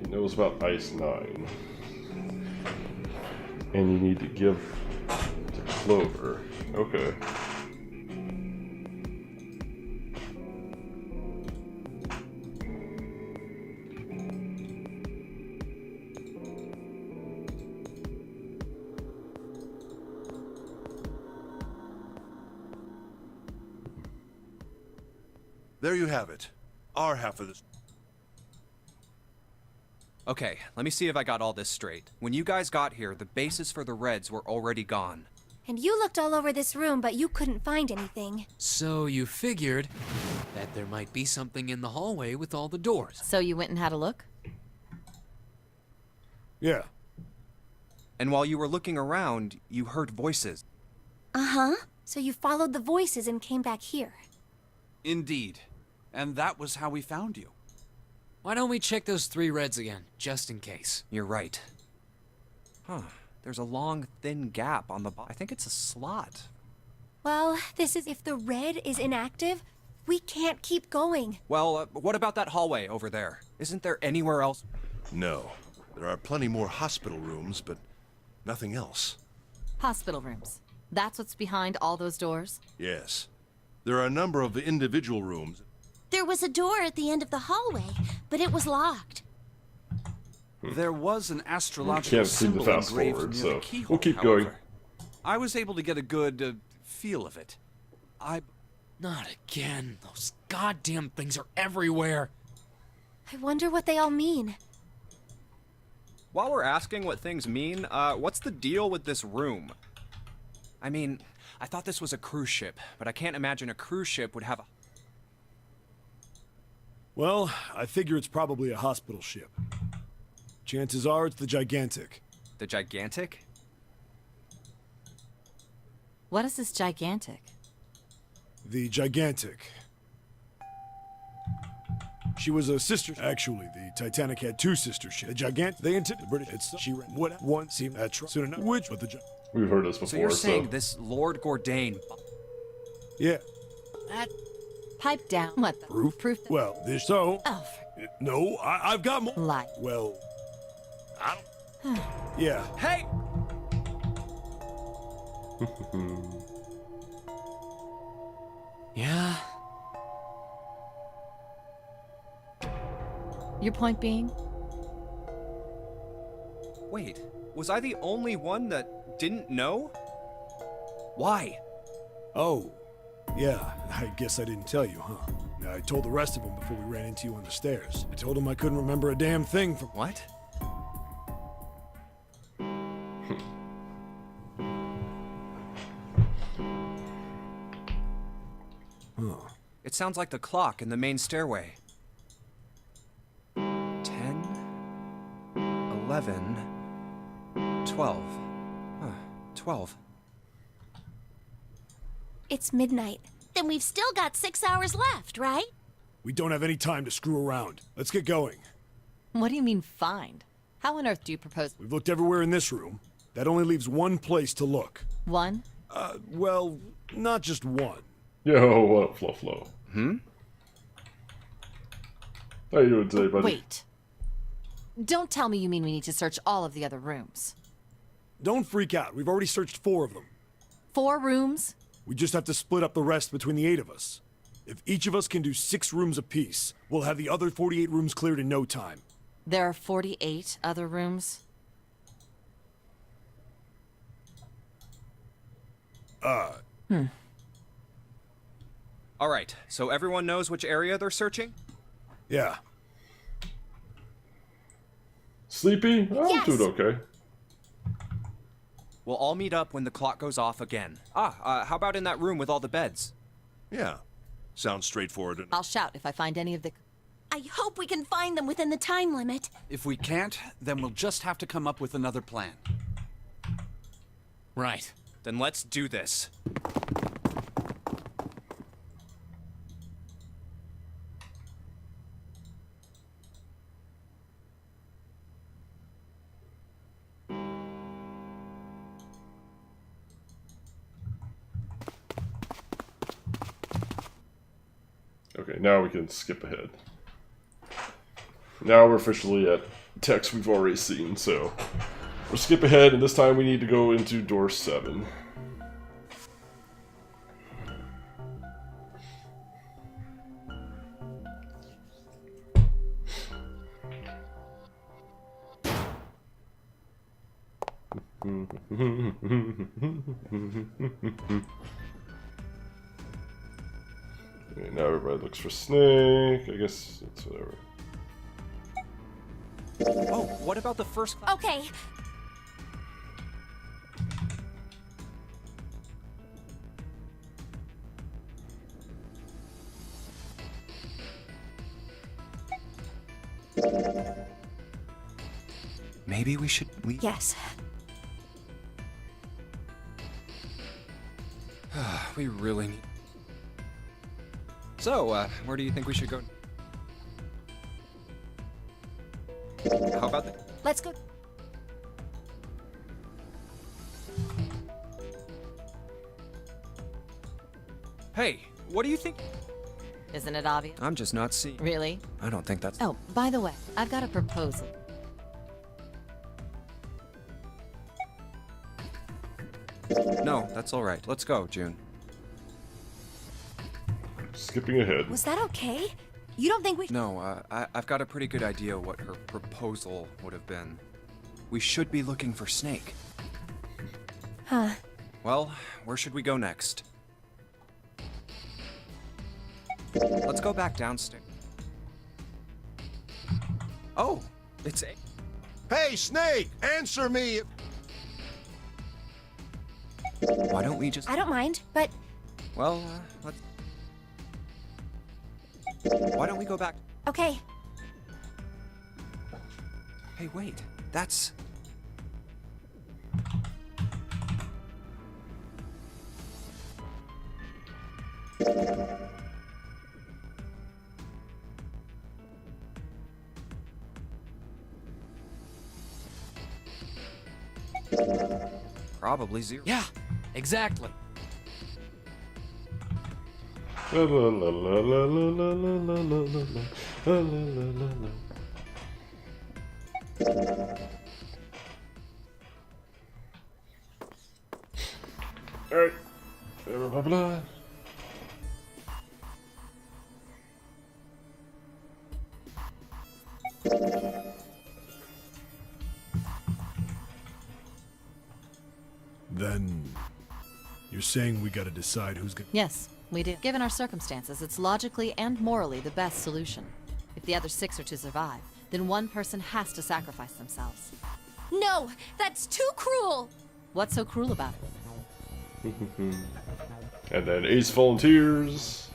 He knows about Ice 9. And you need to give to Clover. Okay. There you have it. Our half of this. Okay, let me see if I got all this straight. When you guys got here, the bases for the Reds were already gone. And you looked all over this room, but you couldn't find anything. So you figured that there might be something in the hallway with all the doors. So you went and had a look? Yeah. And while you were looking around, you heard voices. Uh-huh. So you followed the voices and came back here. Indeed. And that was how we found you. Why don't we check those 3 reds again, just in case? You're right. Huh. There's a long, thin gap on the I think it's a slot. Well, this is if the red is inactive, we can't keep going. Well, what about that hallway over there? Isn't there anywhere else? No. There are plenty more hospital rooms, but nothing else. Hospital rooms. That's what's behind all those doors? Yes. There are a number of individual rooms. There was a door at the end of the hallway, but it was locked. There was an We astrological can't seem to symbol fast engraved forward, near so the keyhole, we'll keep going. however. I was able to get a good feel of it. Not again. Those goddamn things are everywhere. I wonder what they all mean. While we're asking what things mean, what's the deal with this room? I mean, I thought this was a cruise ship, but I can't imagine a cruise ship would have a... Well, I figure it's probably a hospital ship. Chances are it's the Gigantic. The Gigantic? What is this gigantic? The Gigantic. She was a sister. Actually, the Titanic had two sister ships. The Gigantic, they intended the British. She ran one seemed at soon enough. Which, but the We've heard this before. So you're saying this Lord Gordain? Yeah. That pipe down. What the Proof? Proof. Well, this so. Oh, No, I've got more. lie. Well, I don't. Yeah. Hey! Yeah? Your point being? Wait, was I the only one that didn't know? Why? Oh, yeah. I guess I didn't tell you, huh? I told the rest of them before we ran into you on the stairs. I told them I couldn't remember a damn thing from. What? Huh. It sounds like the clock in the main stairway. 10, 11, 12. Huh, 12. It's midnight. Then we've still got 6 hours left, right? We don't have any time to screw around. Let's get going. What do you mean find? How on earth do you propose? We've looked everywhere in this room. That only leaves one place to look. One? Well, not just one. Yo, what up, Flufflo? How you doing today, buddy? Wait. Don't tell me you mean we need to search all of the other rooms. Don't freak out. We've already searched 4 of them. 4 rooms? We just have to split up the rest between the 8 of us. If each of us can do 6 rooms apiece, we'll have the other 48 rooms cleared in no time. There are 48 other rooms? All right, so everyone knows which area they're searching? Yeah. Sleepy? I'm Yes. doing okay. We'll all meet up when the clock goes off again. How about in that room with all the beds? Yeah. Sounds straightforward enough. I'll shout if I find any of the... I hope we can find them within the time limit. If we can't, then we'll just have to come up with another plan. Right. Then let's do this. Okay, now we can skip ahead. Now we're officially at text we've already seen, so we'll skip ahead, and this time we need to go into door 7. Okay, now everybody looks for Snake. I guess it's whatever. Oh, what about the first class? Okay. Maybe we should leave. Yes. We really need... So, where do you think we should go? How about the... Let's go. Hey, what do you think? Isn't it obvious? I'm just not seeing... Really? I don't think that's... Oh, by the way, I've got a proposal. No, that's all right. Let's go, June. Skipping ahead. Was that okay? You don't think we... No, I've got a pretty good idea what her proposal would have been. We should be looking for Snake. Huh. Well, where should we go next? Let's go back downstairs. Oh, it's a... Hey, Snake! Answer me! Why don't we just... I don't mind, but Well, let's... Why don't we go back... okay. Hey, wait. That's... Probably 0. Yeah, exactly. La la la la la la la la la la la la la. Alright. Blah blah blah. Then you're saying we gotta decide who's gonna... Yes, we do. Given our circumstances, it's logically and morally the best solution. If the other 6 are to survive, then one person has to sacrifice themselves. No, that's too cruel. What's so cruel about it? And then Ace volunteers.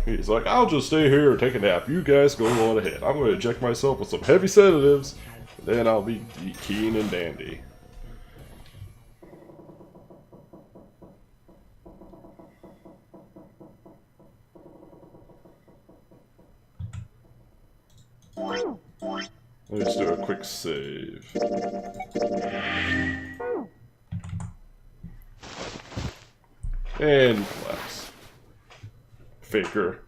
He's like, I'll just stay here and take a nap. You guys go on ahead. I'm going to inject myself with some heavy sedatives, and then I'll be keen and dandy. Let's do a quick save. And collapse. Faker.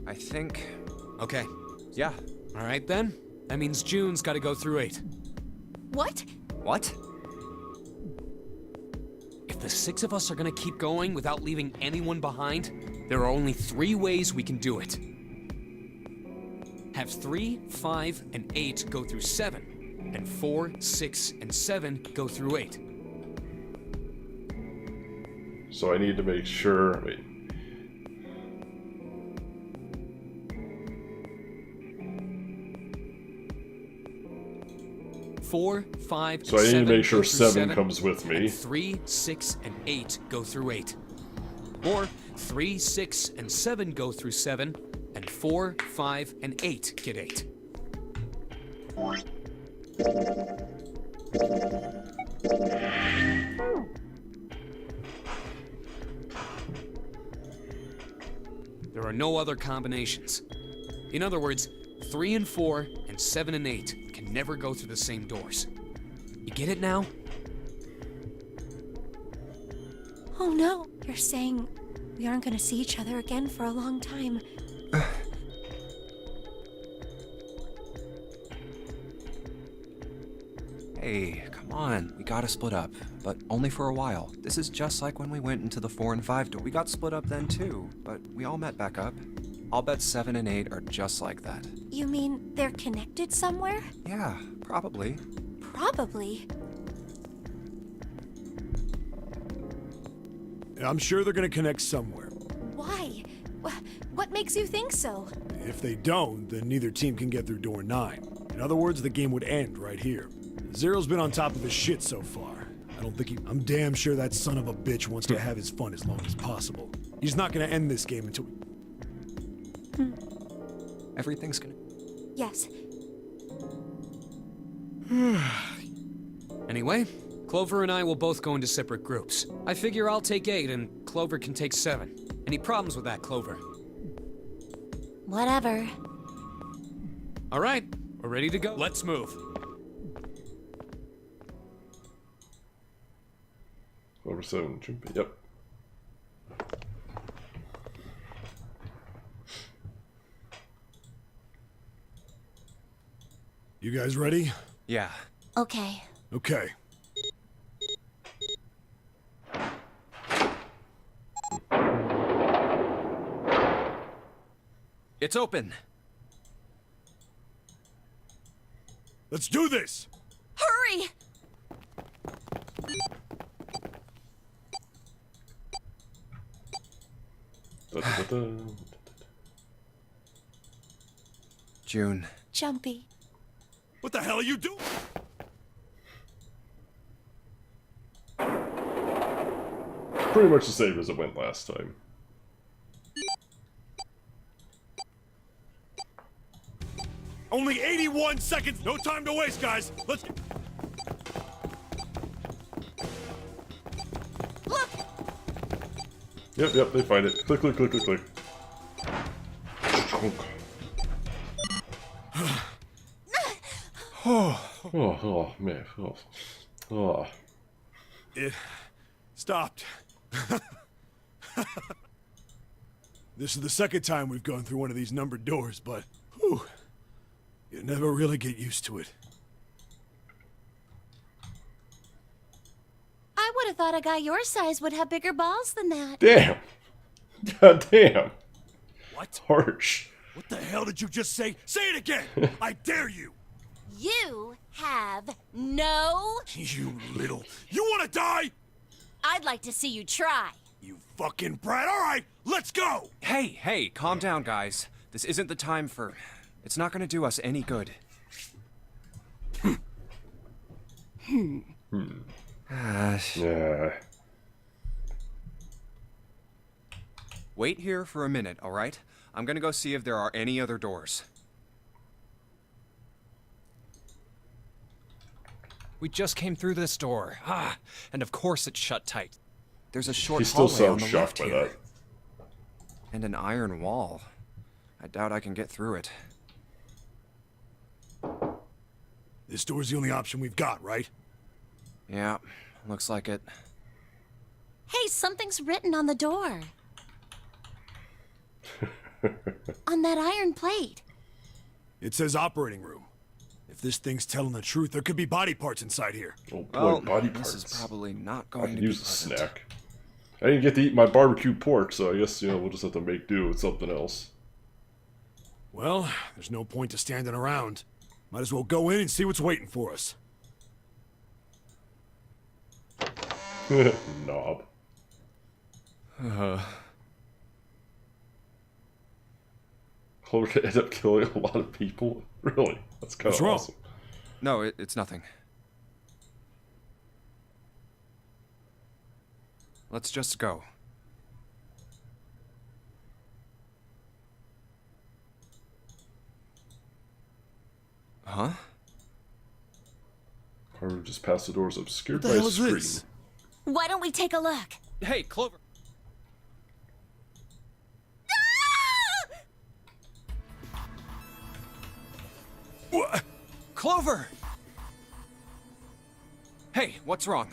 I think... Okay. Yeah. All right then. That means June's got to go through 8. What? What? If the 6 of us are gonna keep going without leaving anyone behind, there are only 3 ways we can do it. Have 3, 5, and 8 go through 7, and 4, 6, and 7 go through 8. So I need to make sure. Wait. Four, 5, So and I need to 7 make sure go through 7 comes with me. And 3, 6, and 8 go through 8. Or 3, 6, and 7 go through 7, and 4, 5, and 8 get 8. There are no other combinations. In other words, 3 and 4 and 7 and 8 can never go through the same doors. You get it now? Oh no, you're saying we aren't gonna see each other again for a long time. Hey, come on. We gotta split up, but only for a while. This is just like when we went into the 4 and 5 door. We got split up then too, but we all met back up. I'll bet 7 and 8 are just like that. You mean they're connected somewhere? Yeah, probably. Probably. I'm sure they're gonna connect somewhere. Why? What makes you think so? If they don't, then neither team can get through door 9. In other words, the game would end right here. Zero's been on top of his shit so far. I don't think I'm damn sure that son of a bitch wants to have his fun as long as possible. He's not gonna end this game until... Everything's gonna... Yes. Anyway, Clover and I will both go into separate groups. I figure I'll take 8 and Clover can take 7. Any problems with that, Clover? Whatever. All right, we're ready to go. Let's move. Clover 7, yep. You guys ready? Yeah. Okay. Okay. It's open. Let's do this! Hurry! June. Jumpy. What the hell are you doing? Pretty much the same as it went last time. Only 81 seconds! No time to waste, guys! Let's... Look! Yep, they find it. Click, click, click, click, click. Oh, man. Oh. It stopped. This is the second time we've gone through one of these numbered doors, but whew, you never really get used to it. I would have thought a guy your size would have bigger balls than that. Damn. God damn. What? Harsh. What the hell did you just say? Say it again! I dare you! You have no... You little... You wanna die? I'd like to see you try. You fucking brat! Alright, let's go! Hey, calm down, guys. This isn't the time for... It's not gonna do us any good. Yeah. Wait here for a minute, alright? I'm gonna go see if there are any other doors. We just came through this door. And of course it's shut tight. There's a short He still hallway on sounds the left shocked by here. that. And an iron wall. I doubt I can get through it. This door's the only option we've got, right? Yeah, looks like it. Hey, something's written on the door. On that iron plate. It says operating room. If this thing's telling the truth, there could be body parts inside here. Oh boy, Well, body this parts. is probably not I going can to be use a pleasant. snack. I didn't get to eat my barbecue pork, so I guess, we'll just have to make do with something else. Well, there's no point to standing around. Might as well go in and see what's waiting for us. Knob. Clover could end up killing a lot of people? Really? That's kind What's of wrong? awesome. No, it's nothing. Let's just go. Huh? Carver just passed the doors obscured What the by a hell is screen. this? Why don't we take a look? Hey, Clover! What? Clover! Hey, what's wrong?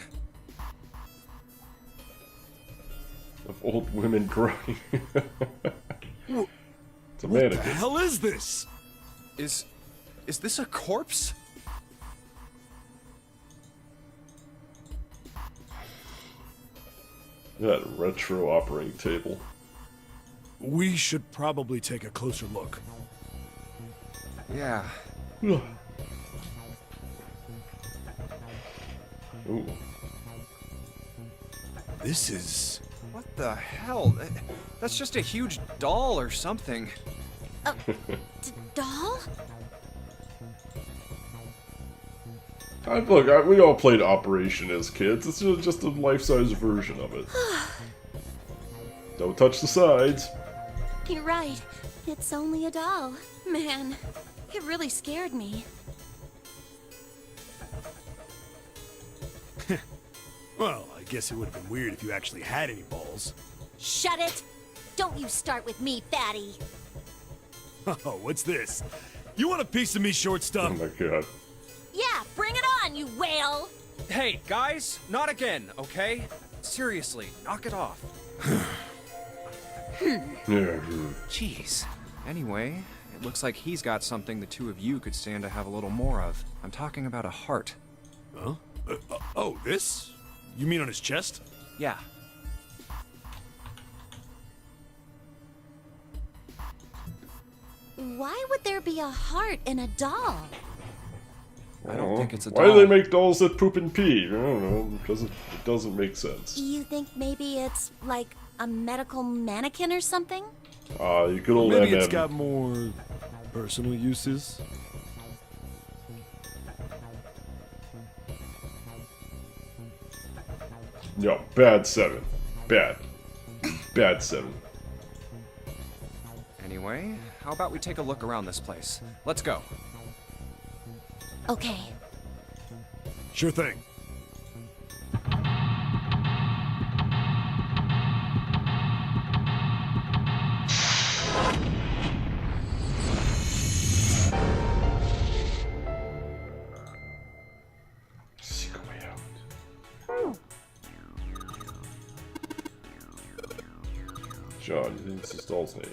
Of old women crying. It's a What the mannequin. hell is this? Is this a corpse? That retro operating table. We should probably take a closer look. Yeah. Ooh. This is... What the hell? That's just a huge doll or something. Doll? Look, we all played Operation as kids. It's just a life-size version of it. Don't touch the sides. You're right. It's only a doll. Man, it really scared me. Well, I guess it would have been weird if you actually had any balls. Shut it! Don't you start with me, fatty. Oh, what's this? You want a piece of me, short Oh stuff? my god. Yeah, bring it on, you whale! Hey, guys, not again, okay? Seriously, knock it off. Yeah. Jeez. Anyway, It looks like he's got something the two of you could stand to have a little more of. I'm talking about a heart. Huh? Oh, this? You mean on his chest? Yeah. Why would there be a heart in a doll? I don't think it's a Why doll. do they make dolls that poop and pee? I don't know. It doesn't make sense. You think maybe it's like a medical mannequin or something? You good old Maybe MM. it's got more personal uses. No, bad 7. Bad. Bad 7. Anyway, how about we take a look around this place? Let's go. Okay. Sure thing. Secret way out. John, it's his doll's name.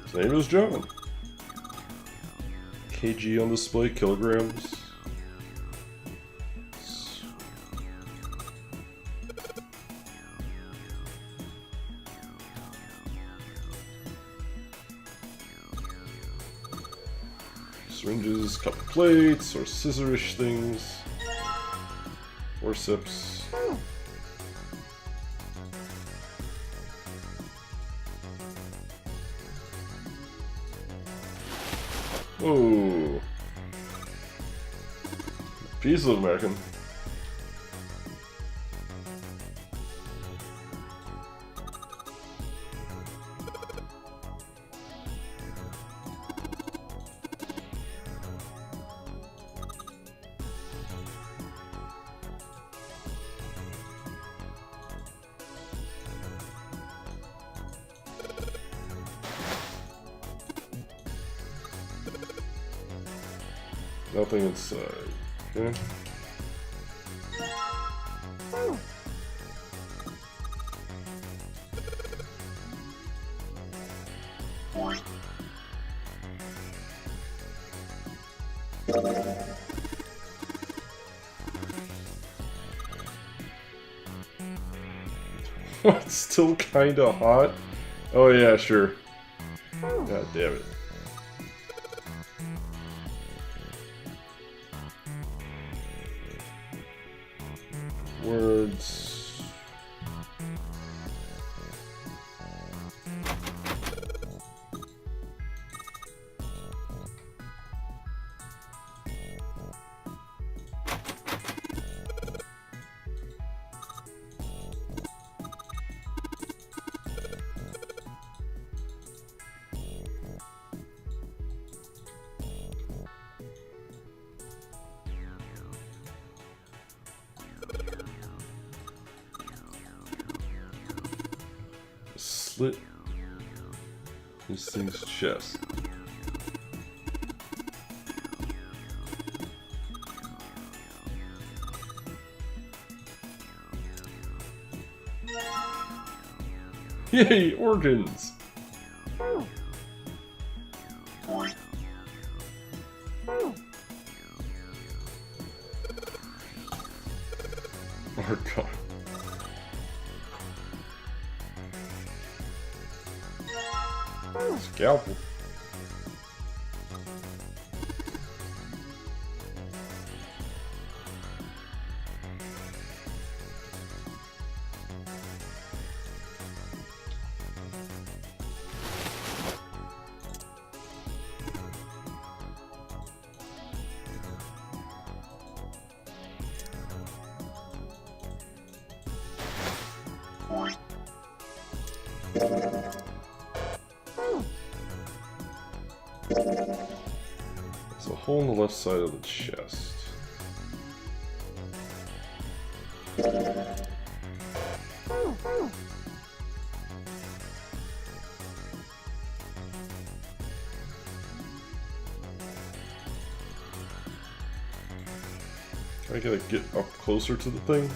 His name is John. KG on display, kilograms. Syringes, cup plates, or scissorish things. Forceps. Whoa. Peace, little American. Nothing inside. Okay. What? Still kinda hot? Oh yeah, sure. God damn it. Words. Slit this thing's chest. Yay, organs! Oh god. Scalpel. There's a hole in the left side of the chest. I gotta get up closer to the thing.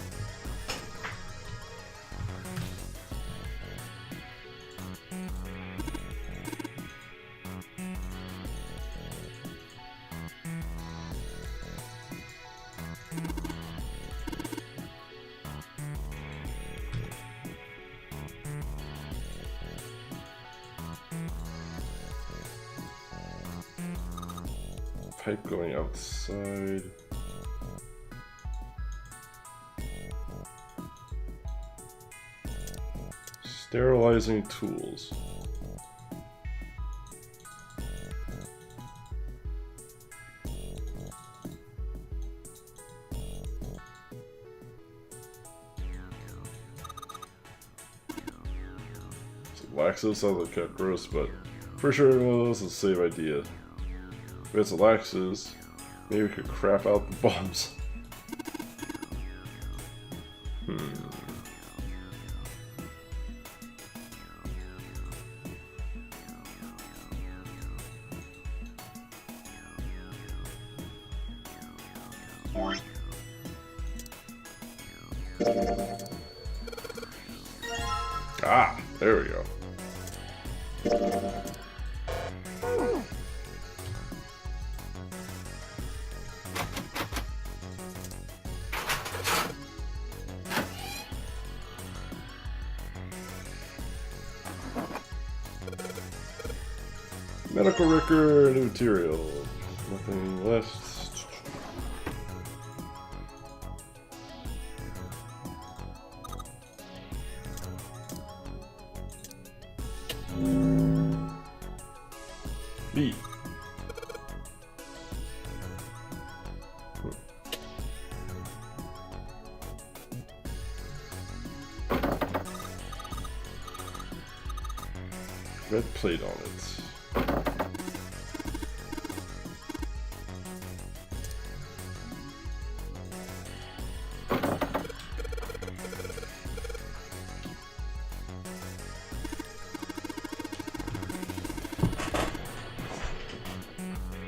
pipe going outside. Sterilizing tools. Laxatives sounds like kind of gross, but for sure one of those is a safe idea. If it's a laxatives, maybe we could crap out the bombs. Ah, there we go. Medical record, new material. Nothing left. B. Red plate on it.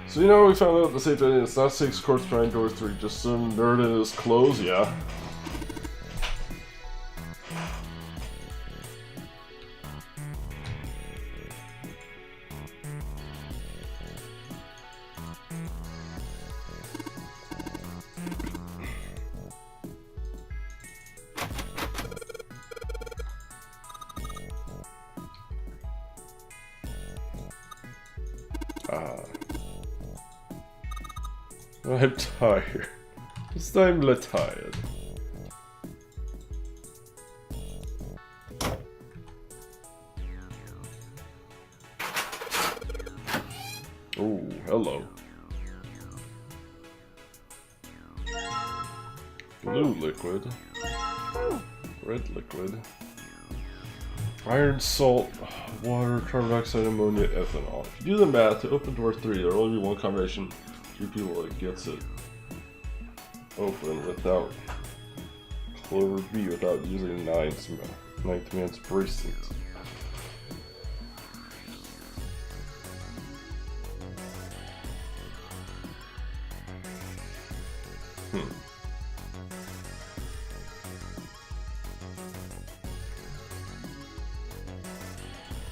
So you know we found out the safe that it's not 6 quartz behind door 3, just some nerd in his clothes, yeah. I'm tired. I'm tired. Oh, hello. Blue liquid. Red liquid. Iron, salt, water, carbon dioxide, ammonia, ethanol. If you do the math, to open door 3, there will only be one combination. 3 people that gets it open without Clover B without using Ninth Man's bracelet.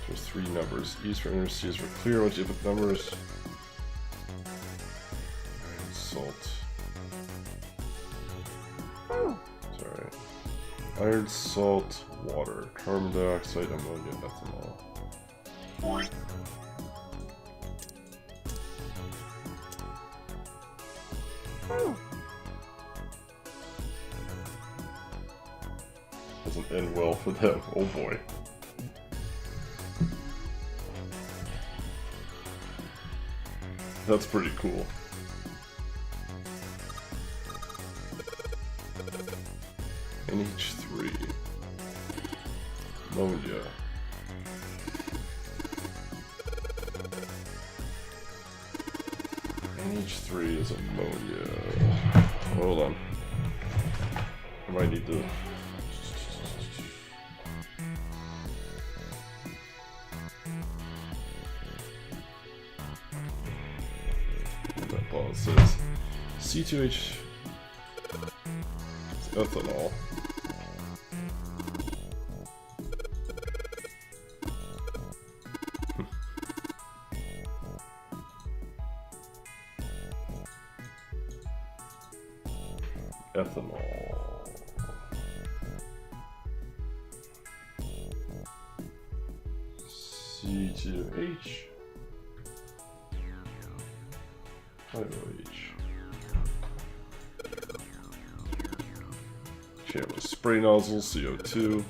There's 3 numbers. E's for inner, C is for clear. Once you put numbers. Salt. Sorry. Iron, salt, water, carbon dioxide, ammonia, ethanol. Doesn't end well for them. Oh boy. That's pretty cool. NH3. Ammonia. NH3 is ammonia. Hold on. I might need to... That ball says C2H is ethanol. Ethanol. C2H. 5 Camera spray nozzle, CO2,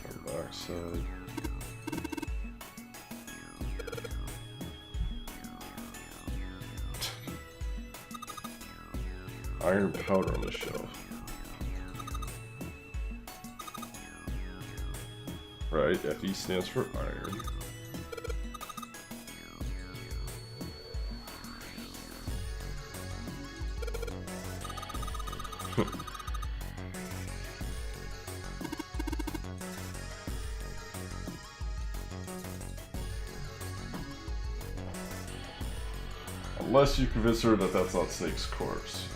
carbon dioxide. Iron powder on the shelf. Right, Fe stands for iron. Unless you convince her that that's not Snake's corpse.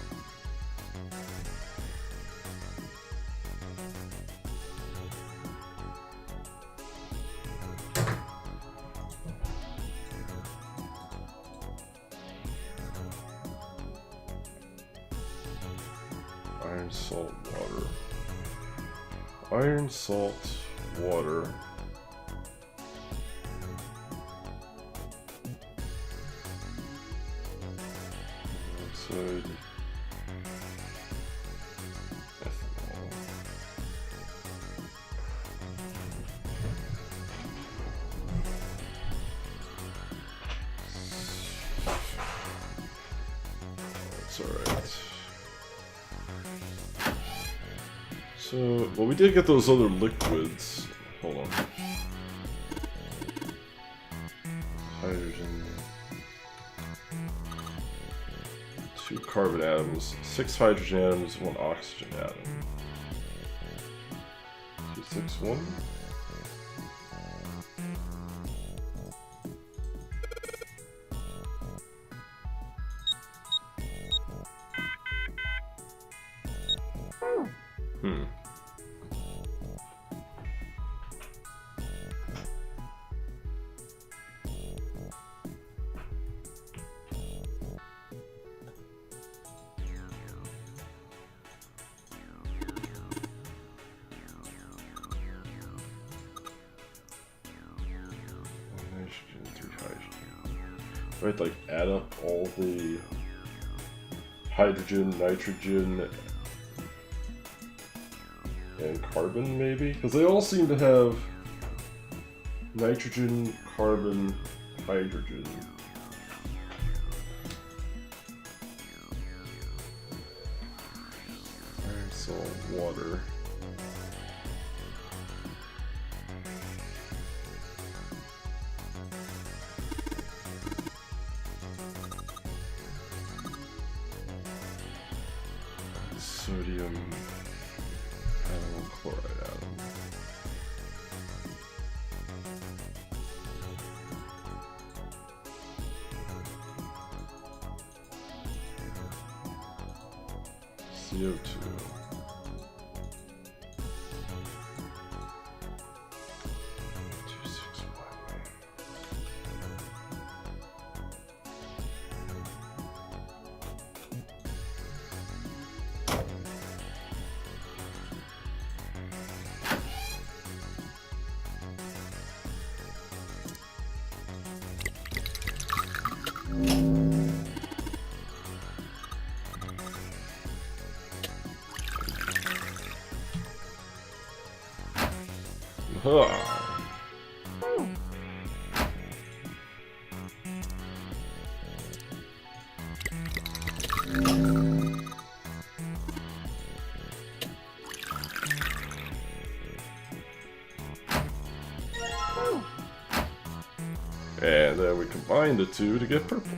Iron, salt, water. Iron, salt, water. Oxide. Ethanol. That's alright. So, well, we did get those other liquids. Hold on. Hydrogen. 2 carbon atoms, 6 hydrogen atoms, 1 oxygen atom. 2, 6, 1. Right, like add up all the hydrogen, nitrogen, and carbon, maybe? Because they all seem to have nitrogen, carbon, hydrogen. Iron, salt, water. Sodium atom, chloride atom. CO2. 2, 6, 1. Huh. And then we combine the two to get purple.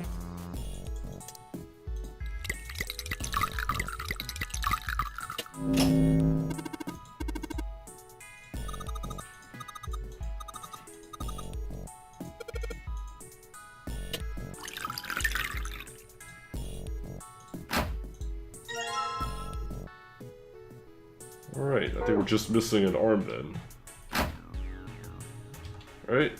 Alright, I think we're just missing an arm then. Right?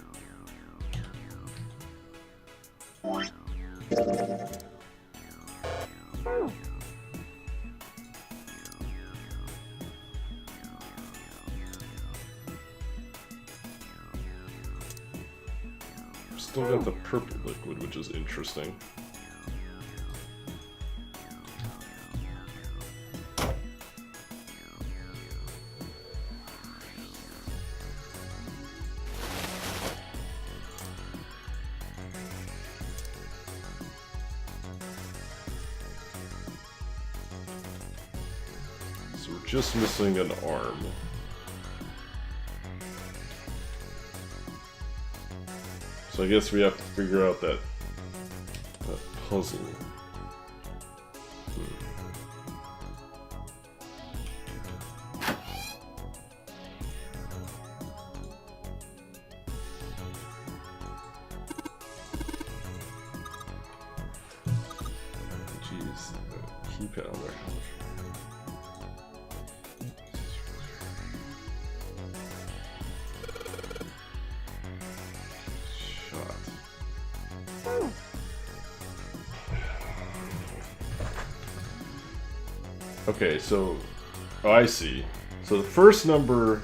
Still got the purple liquid, which is interesting. So we're just missing an arm. So I guess we have to figure out that puzzle. Jeez, keep it on there. Okay, so I see. So the first number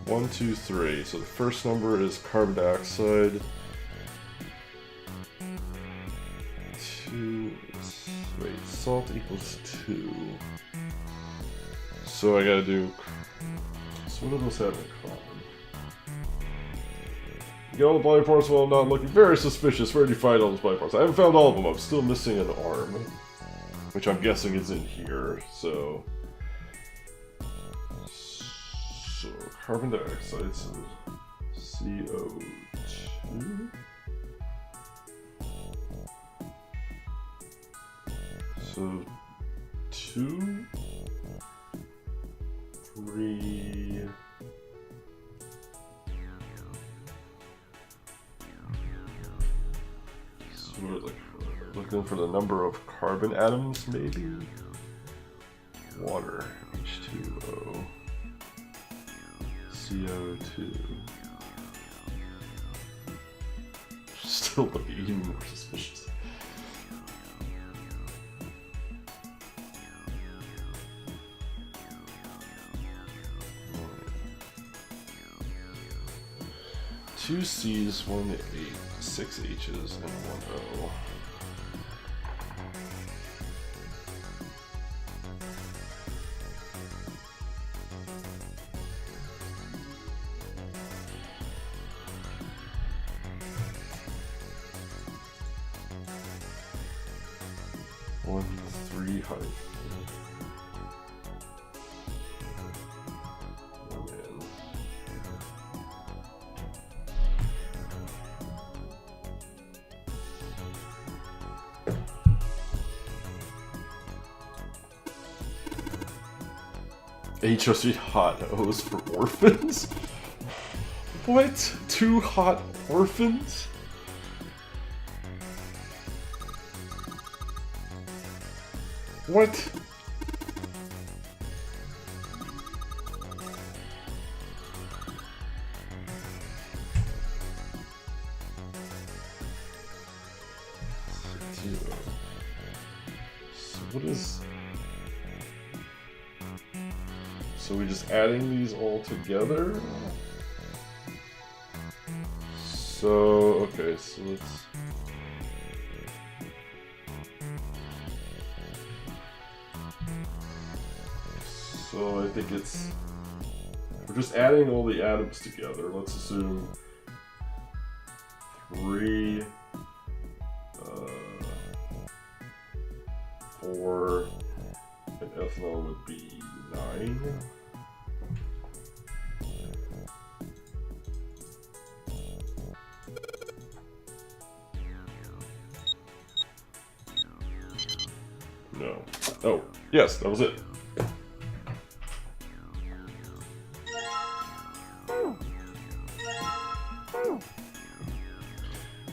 1, 2, 3. So the first number is carbon dioxide. 2. Wait, salt equals 2. So I gotta do. So what do those have in common? You get all the body parts while I'm not looking very suspicious. Where do you find all those body parts? I haven't found all of them. I'm still missing an arm, which I'm guessing is in here. So carbon dioxide, so CO2. So 2, 3. So we're looking for the number of carbon atoms, maybe? Water, H2O, CO2. Still looking even more suspicious. Two C's, 1 8, 6 H's, and 1 O. One, 3 height. Oh man. HOC hot O's for orphans? What? 2 hot orphans? What? So what is... So we're just adding these all together? So, okay, so let's... So I think it's... We're just adding all the atoms together. Let's assume 3, 4, and ethanol would be 9. No. Oh, yes, that was it.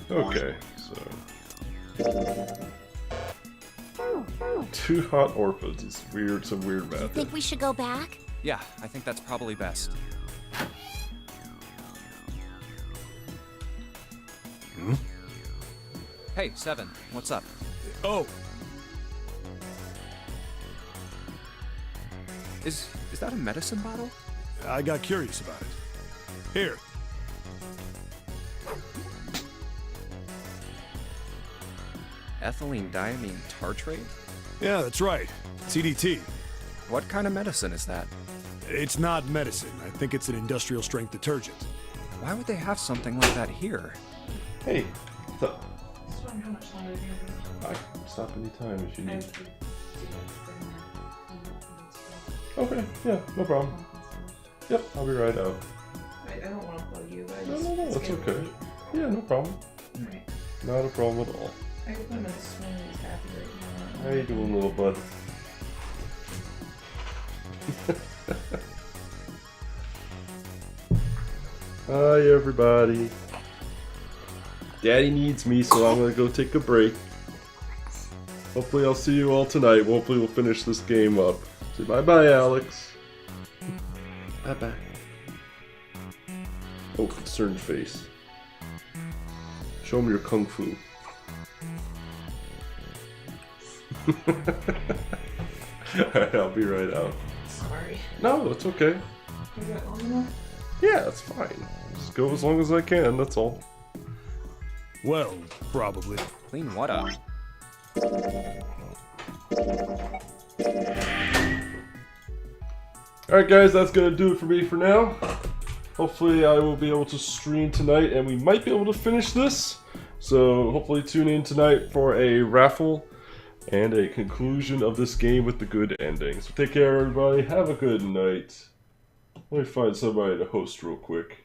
Okay, so 2 hot orphans is weird, some weird math. You think we should go back? Yeah, I think that's probably best. Hmm? Hey, Seven, what's up? Oh, Is that a medicine bottle? I got curious about it. Here. Ethylene diamine tartrate? Yeah, that's right. TDT. What kind of medicine is that? It's not medicine. I think it's an industrial strength detergent. Why would they have something like that here? Hey, what's up? Just wondering how much longer do you have? I can stop anytime if you need. Okay, yeah, no problem. Yep, I'll be right out. I don't want to bug you, but No, that's getting okay. late. Yeah, no problem. Alright. Not a problem at all. I can put him in a swing, he's happy right now. How you doing, little bud? Hi, everybody. Daddy needs me, so I'm gonna go take a break. Hopefully I'll see you all tonight. Hopefully we'll finish this game up. Say bye-bye, Alex. Bye-bye. Oh, concerned face. Show him your kung fu. Alright, I'll be right out. Sorry. No, it's okay. Was that long enough? Yeah, it's fine. Just go as long as I can, that's all. Well, probably. Clean what up? Alright guys, that's gonna do it for me for now. Hopefully I will be able to stream tonight and we might be able to finish this. So hopefully tune in tonight for a raffle and a conclusion of this game with the good ending. So take care everybody, have a good night. Let me find somebody to host real quick.